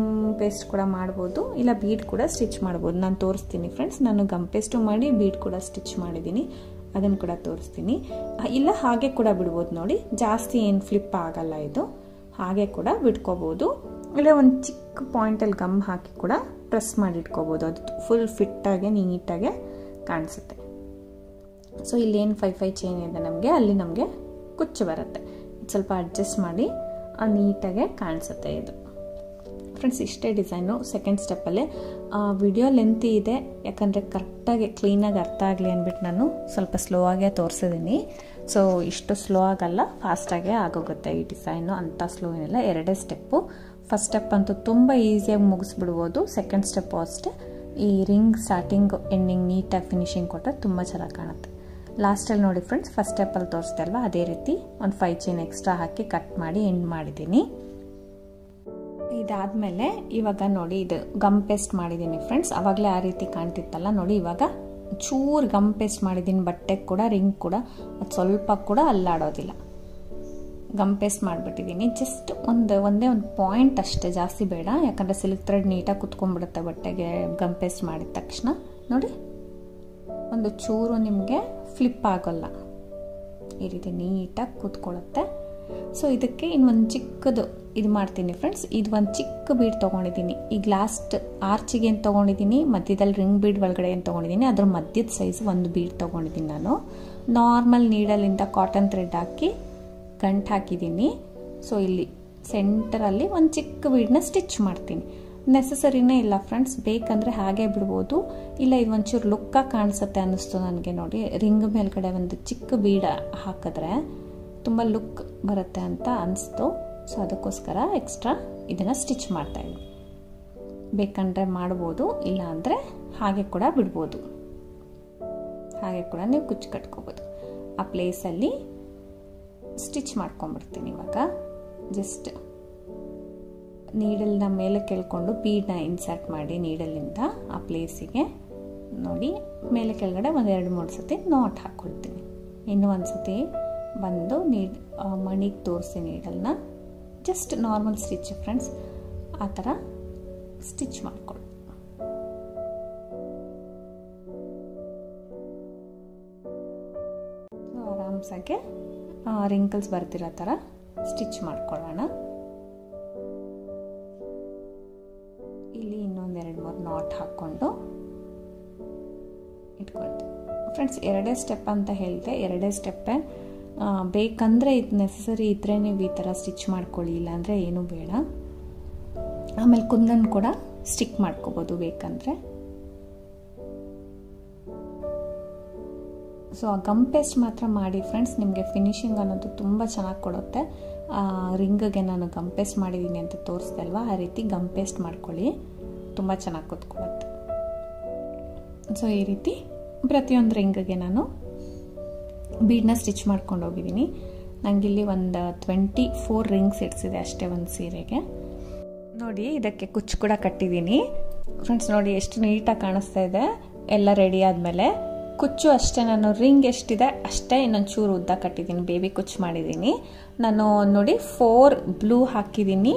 ಪೇಸ್ಟ್ ಕೂಡ ಮಾಡ್ಬೋದು, ಇಲ್ಲ ಬೀಡ್ ಕೂಡ ಸ್ಟಿಚ್ ಮಾಡ್ಬೋದು. ನಾನು ತೋರಿಸ್ತೀನಿ ಫ್ರೆಂಡ್ಸ್, ನಾನು ಗಮ್ ಪೇಸ್ಟು ಮಾಡಿ ಬೀಡ್ ಕೂಡ ಸ್ಟಿಚ್ ಮಾಡಿದ್ದೀನಿ, ಅದನ್ನು ಕೂಡ ತೋರಿಸ್ತೀನಿ. ಇಲ್ಲ ಹಾಗೆ ಕೂಡ ಬಿಡ್ಬೋದು. ನೋಡಿ ಜಾಸ್ತಿ ಏನು ಫ್ಲಿಪ್ ಆಗಲ್ಲ, ಇದು ಹಾಗೆ ಕೂಡ ಬಿಟ್ಕೋಬೋದು. ಇಲ್ಲ ಒಂದು ಚಿಕ್ಕ ಪಾಯಿಂಟಲ್ಲಿ ಗಮ್ ಹಾಕಿ ಕೂಡ ಪ್ರೆಸ್ ಮಾಡಿ ಇಟ್ಕೋಬೋದು, ಅದು ಫುಲ್ ಫಿಟ್ಟಾಗಿ ನೀಟಾಗೆ ಕಾಣಿಸುತ್ತೆ. ಸೊ ಇಲ್ಲೇನು 5 ಚೈನ್ ಇದೆ ನಮಗೆ, ಅಲ್ಲಿ ನಮಗೆ ಕುಚ್ಚು ಬರುತ್ತೆ. ಸ್ವಲ್ಪ ಅಡ್ಜಸ್ಟ್ ಮಾಡಿ ನೀಟಾಗೆ ಕಾಣಿಸುತ್ತೆ ಇದು. ಫ್ರೆಂಡ್ಸ್ ಇಷ್ಟೇ ಡಿಸೈನು. ಸೆಕೆಂಡ್ ಸ್ಟೆಪ್ಪಲ್ಲಿ ವಿಡಿಯೋ ಲೆಂತಿ ಇದೆ, ಯಾಕಂದರೆ ಕರೆಕ್ಟಾಗಿ ಕ್ಲೀನಾಗಿ ಅರ್ಥ ಆಗಲಿ ಅಂದ್ಬಿಟ್ಟು ನಾನು ಸ್ವಲ್ಪ ಸ್ಲೋ ಆಗೇ ತೋರಿಸಿದ್ದೀನಿ. ಸೊ ಇಷ್ಟು ಸ್ಲೋ ಆಗಲ್ಲ, ಫಾಸ್ಟಾಗೇ ಆಗೋಗುತ್ತೆ ಈ ಡಿಸೈನು, ಅಂಥ ಸ್ಲೋ ಏನಿಲ್ಲ. 2 ಸ್ಟೆಪ್ಪು. ಫಸ್ಟ್ ಸ್ಟೆಪ್ ಅಂತೂ ತುಂಬ ಈಸಿಯಾಗಿ ಮುಗಿಸ್ಬಿಡ್ಬೋದು. ಸೆಕೆಂಡ್ ಸ್ಟೆಪ್ಪು ಅಷ್ಟೇ, ಈ ರಿಂಗ್ ಸ್ಟಾರ್ಟಿಂಗ್ ಎಂಡಿಂಗ್ ನೀಟಾಗಿ ಫಿನಿಶಿಂಗ್ ಕೊಟ್ಟರೆ ತುಂಬ ಚೆನ್ನಾಗಿ ಕಾಣುತ್ತೆ. ಲಾಸ್ಟಲ್ಲಿ ನೋಡಿ ಫ್ರೆಂಡ್ಸ್, ಫಸ್ಟ್ ಸ್ಟೆಪ್ಪಲ್ಲಿ ತೋರಿಸ್ದೆ ಅಲ್ವಾ, ಅದೇ ರೀತಿ ಒಂದು 5 ಚೈನ್ ಎಕ್ಸ್ಟ್ರಾ ಹಾಕಿ ಕಟ್ ಮಾಡಿ ಎಂಡ್ ಮಾಡಿದ್ದೀನಿ. ಇದಾದಮೇಲೆ ಇವಾಗ ನೋಡಿ ಇದು ಗಮ್ ಪೇಸ್ಟ್ ಮಾಡಿದ್ದೀನಿ ಫ್ರೆಂಡ್ಸ್. ಆವಾಗಲೇ ಆ ರೀತಿ ಕಾಣ್ತಿತ್ತಲ್ಲ ನೋಡಿ, ಇವಾಗ ಚೂರು ಗಮ್ ಪೇಸ್ಟ್ ಮಾಡಿದ್ದೀನಿ. ಬಟ್ಟೆ ಕೂಡ ರಿಂಗ್ ಕೂಡ ಅದು ಸ್ವಲ್ಪ ಕೂಡ ಅಲ್ಲಾಡೋದಿಲ್ಲ. ಗಮ್ ಪೇಸ್ಟ್ ಮಾಡಿಬಿಟ್ಟಿದ್ದೀನಿ. ಜಸ್ಟ್ ಒಂದೇ ಒಂದು ಪಾಯಿಂಟ್ ಅಷ್ಟೇ, ಜಾಸ್ತಿ ಬೇಡ, ಯಾಕಂದರೆ ಸಿಲ್ಕ್ ಥ್ರೆಡ್ ನೀಟಾಗಿ ಕುತ್ಕೊಂಡ್ಬಿಡುತ್ತೆ ಬಟ್ಟೆಗೆ ಗಮ್ ಪೇಸ್ಟ್ ಮಾಡಿದ ತಕ್ಷಣ. ನೋಡಿ ಒಂದು ಚೂರು ನಿಮಗೆ ಫ್ಲಿಪ್ ಆಗೋಲ್ಲ, ಈ ರೀತಿ ನೀಟಾಗಿ ಕೂತ್ಕೊಳ್ಳುತ್ತೆ. ಸೊ ಇದಕ್ಕೆ ಇನ್ನೊಂದು ಚಿಕ್ಕದು ಇದು ಮಾಡ್ತೀನಿ ಫ್ರೆಂಡ್ಸ್. ಇದು ಒಂದು ಚಿಕ್ಕ ಬೀಡ್ ತೊಗೊಂಡಿದ್ದೀನಿ. ಈಗ ಲಾಸ್ಟ್ ಆರ್ಚಿಗೆ ಏನು ತೊಗೊಂಡಿದ್ದೀನಿ, ಮಧ್ಯದಲ್ಲಿ ರಿಂಗ್ ಬೀಡ್ ಒಳಗಡೆ ಏನು ತೊಗೊಂಡಿದ್ದೀನಿ, ಅದ್ರ ಮಧ್ಯದ ಸೈಜ್ ಒಂದು ಬೀಡ್ ತೊಗೊಂಡಿದ್ದೀನಿ ನಾನು. ನಾರ್ಮಲ್ ನೀಡಲಿಂದ ಕಾಟನ್ ಥ್ರೆಡ್ ಹಾಕಿ ಗಂಟು ಹಾಕಿದ್ದೀನಿ. ಸೊ ಇಲ್ಲಿ ಸೆಂಟರಲ್ಲಿ ಒಂದು ಚಿಕ್ಕ ಬೀಡನ್ನ ಸ್ಟಿಚ್ ಮಾಡ್ತೀನಿ. ನೆಸಸರಿನೇ ಇಲ್ಲ ಫ್ರೆಂಡ್ಸ್, ಬೇಕಂದರೆ ಹಾಗೆ ಬಿಡ್ಬೋದು. ಇಲ್ಲ ಇದು ಒಂಚೂರು ಲುಕ್ಕಾಗಿ ಕಾಣಿಸುತ್ತೆ ಅನ್ನಿಸ್ತು ನನಗೆ. ನೋಡಿ ರಿಂಗ್ ಮೇಲ್ಗಡೆ ಒಂದು ಚಿಕ್ಕ ಬೀಡ ಹಾಕಿದ್ರೆ ತುಂಬ ಲುಕ್ ಬರುತ್ತೆ ಅಂತ ಅನಿಸ್ತು. ಸೊ ಅದಕ್ಕೋಸ್ಕರ ಎಕ್ಸ್ಟ್ರಾ ಇದನ್ನು ಸ್ಟಿಚ್ ಮಾಡ್ತಾಯಿದ್ದೀನಿ. ಬೇಕಂದರೆ ಮಾಡ್ಬೋದು, ಇಲ್ಲ ಅಂದರೆ ಹಾಗೆ ಕೂಡ ಬಿಡ್ಬೋದು. ಹಾಗೆ ಕೂಡ ನೀವು ಕುಚ್ಚು ಕಟ್ಕೋಬೋದು. ಆ ಪ್ಲೇಸಲ್ಲಿ ಸ್ಟಿಚ್ ಮಾಡ್ಕೊಂಡ್ಬಿಡ್ತೀನಿ. ಇವಾಗ ಜಸ್ಟ್ ನೀಡಲ್ನ ಮೇಲೆ ಕೆಳ್ಕೊಂಡು ಬೀಡನ್ನ ಇನ್ಸರ್ಟ್ ಮಾಡಿ ನೀಡಲಿಂದ ಆ ಪ್ಲೇಸಿಗೆ ನೋಡಿ ಮೇಲೆ ಕೆಳಗಡೆ 1-2-3 ಸತಿ ನಾಟ್ ಹಾಕ್ಕೊಳ್ತೀನಿ. ಇನ್ನೂ ಒಂದು ಸತಿ ಬಂದು ಮಣಿಗೆ ತೋರಿಸಿ ನೀಡಲ್ನ ಜಸ್ಟ್ ನಾರ್ಮಲ್ ಸ್ಟಿಚ್ ಫ್ರೆಂಡ್ಸ್, ಆ ಥರ ಸ್ಟಿಚ್ ಮಾಡ್ಕೊಳ್ಳಿ. ಆರಾಮ್ಸಾಗೆ ರಿಂಕಲ್ಸ್ ಬರ್ತಿರೋ ಥರ ಸ್ಟಿಚ್ ಮಾಡ್ಕೊಳ್ಳೋಣ. ಇಲ್ಲಿ ಇನ್ನೊಂದು 2-3 ನಾಟ್ ಹಾಕ್ಕೊಂಡು ಇಟ್ಕೊಳ್ತೀವಿ ಫ್ರೆಂಡ್ಸ್. 2 ಸ್ಟೆಪ್ ಅಂತ ಹೇಳಿದೆ, 2 ಸ್ಟೆಪ್ಪೇ. ಬೇಕಂದರೆ ಇದು ನೆಸಸರಿ ಇದ್ದರೆ ನೀವು ಈ ಥರ ಸ್ಟಿಚ್ ಮಾಡ್ಕೊಳ್ಳಿ, ಇಲ್ಲಾಂದರೆ ಏನೂ ಬೇಡ. ಆಮೇಲೆ ಕುಂದನ್ ಕೂಡ ಸ್ಟಿಕ್ ಮಾಡ್ಕೋಬೋದು ಬೇಕಂದರೆ. ಸೊ ಆ ಗಮ್ ಪೇಸ್ಟ್ ಮಾತ್ರ ಮಾಡಿ ಫ್ರೆಂಡ್ಸ್, ನಿಮಗೆ ಫಿನಿಶಿಂಗ್ ಅನ್ನೋದು ತುಂಬ ಚೆನ್ನಾಗಿ ಕೊಡುತ್ತೆ. ರಿಂಗ್ಗೆ ನಾನು ಗಮ್ ಪೇಸ್ಟ್ ಮಾಡಿದ್ದೀನಿ ಅಂತ ತೋರಿಸ್ದೆ ಅಲ್ವಾ, ಆ ರೀತಿ ಗಮ್ ಪೇಸ್ಟ್ ಮಾಡ್ಕೊಳ್ಳಿ, ತುಂಬ ಚೆನ್ನಾಗಿ ಕೂತ್ಕೊಳ್ಳುತ್ತೆ. ಸೊ ಈ ರೀತಿ ಪ್ರತಿಯೊಂದು ರಿಂಗ್ಗೆ ನಾನು ಬೀಡನ್ನ ಸ್ಟಿಚ್ ಮಾಡ್ಕೊಂಡು ಹೋಗಿದ್ದೀನಿ. ನನಗಿಲ್ಲಿ ಒಂದು 24 ರಿಂಗ್ಸ್ ಇಡ್ಸಿದೆ ಅಷ್ಟೇ ಒಂದು ಸೀರೆಗೆ. ನೋಡಿ ಇದಕ್ಕೆ ಕುಚ್ಚು ಕೂಡ ಕಟ್ಟಿದ್ದೀನಿ ಫ್ರೆಂಡ್ಸ್. ನೋಡಿ ಎಷ್ಟು ನೀಟಾಗಿ ಕಾಣಿಸ್ತಾ ಇದೆ. ಎಲ್ಲ ರೆಡಿ ಆದಮೇಲೆ ಕುಚ್ಚು ಅಷ್ಟೇ, ನಾನು ರಿಂಗ್ ಎಷ್ಟಿದೆ ಅಷ್ಟೇ ಇನ್ನೊಂದು ಚೂರು ಉದ್ದ ಕಟ್ಟಿದ್ದೀನಿ, ಬೇಬಿ ಕುಚ್ಚು ಮಾಡಿದ್ದೀನಿ ನಾನು. ನೋಡಿ 4 ಬ್ಲೂ ಹಾಕಿದ್ದೀನಿ,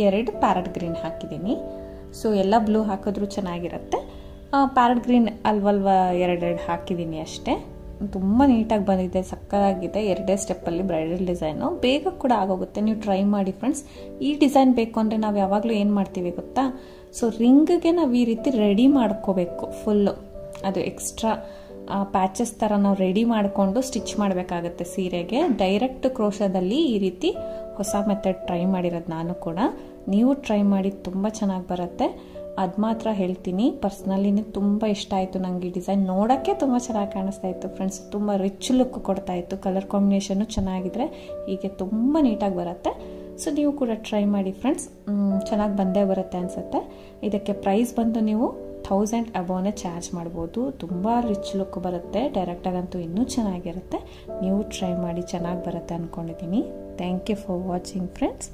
2 ಪ್ಯಾರಟ್ ಗ್ರೀನ್ ಹಾಕಿದ್ದೀನಿ. ಸೊ ಎಲ್ಲ ಬ್ಲೂ ಹಾಕಿದ್ರೂ ಚೆನ್ನಾಗಿರುತ್ತೆ. ಪ್ಯಾರಟ್ ಗ್ರೀನ್ ಅಲ್ವಲ್ವ 2 ಹಾಕಿದ್ದೀನಿ ಅಷ್ಟೇ. ತುಂಬ ನೀಟಾಗಿ ಬಂದಿದೆ, ಸಕ್ಕತ್ತಾಗಿದೆ. 2 ಸ್ಟೆಪ್ಪಲ್ಲಿ ಬ್ರೈಡಲ್ ಡಿಸೈನು, ಬೇಗ ಕೂಡ ಆಗೋಗುತ್ತೆ. ನೀವು ಟ್ರೈ ಮಾಡಿ ಫ್ರೆಂಡ್ಸ್. ಈ ಡಿಸೈನ್ ಬೇಕು ಅಂದರೆ ನಾವು ಯಾವಾಗಲೂ ಏನು ಮಾಡ್ತೀವಿ ಗೊತ್ತಾ, ಸೊ ರಿಂಗ್ಗೆ ನಾವು ಈ ರೀತಿ ರೆಡಿ ಮಾಡ್ಕೋಬೇಕು ಫುಲ್ಲು. ಅದು ಎಕ್ಸ್ಟ್ರಾ ಪ್ಯಾಚಸ್ ಥರ ನಾವು ರೆಡಿ ಮಾಡಿಕೊಂಡು ಸ್ಟಿಚ್ ಮಾಡಬೇಕಾಗತ್ತೆ ಸೀರೆಗೆ. ಡೈರೆಕ್ಟ್ ಕ್ರೋಶದಲ್ಲಿ ಈ ರೀತಿ ಹೊಸ ಮೆಥಡ್ ಟ್ರೈ ಮಾಡಿರೋದು ನಾನು ಕೂಡ. ನೀವು ಟ್ರೈ ಮಾಡಿ, ತುಂಬ ಚೆನ್ನಾಗಿ ಬರುತ್ತೆ. ಅದು ಮಾತ್ರ ಹೇಳ್ತೀನಿ, ಪರ್ಸ್ನಲಿನೇ ತುಂಬ ಇಷ್ಟ ಆಯಿತು ನನಗೆ. ಈ ಡಿಸೈನ್ ನೋಡೋಕ್ಕೆ ತುಂಬ ಚೆನ್ನಾಗಿ ಕಾಣಿಸ್ತಾ ಇತ್ತು ಫ್ರೆಂಡ್ಸ್, ತುಂಬ ರಿಚ್ ಲುಕ್ ಕೊಡ್ತಾ ಇತ್ತು. ಕಲರ್ ಕಾಂಬಿನೇಷನ್ನು ಚೆನ್ನಾಗಿದ್ರೆ ಹೀಗೆ ತುಂಬ ನೀಟಾಗಿ ಬರುತ್ತೆ. ಸೊ ನೀವು ಕೂಡ ಟ್ರೈ ಮಾಡಿ ಫ್ರೆಂಡ್ಸ್, ಚೆನ್ನಾಗಿ ಬಂದೇ ಬರುತ್ತೆ ಅನಿಸುತ್ತೆ. ಇದಕ್ಕೆ ಪ್ರೈಸ್ ಬಂದು ನೀವು 1000 ಅಬೋನೇ ಚಾರ್ಜ್ ಮಾಡ್ಬೋದು. ತುಂಬ ರಿಚ್ ಲುಕ್ ಬರುತ್ತೆ, ಡೈರೆಕ್ಟಾಗಂತೂ ಇನ್ನೂ ಚೆನ್ನಾಗಿರುತ್ತೆ. ನೀವು ಟ್ರೈ ಮಾಡಿ, ಚೆನ್ನಾಗಿ ಬರುತ್ತೆ ಅಂದ್ಕೊಂಡಿದ್ದೀನಿ. Thank you for watching friends.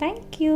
Thank you.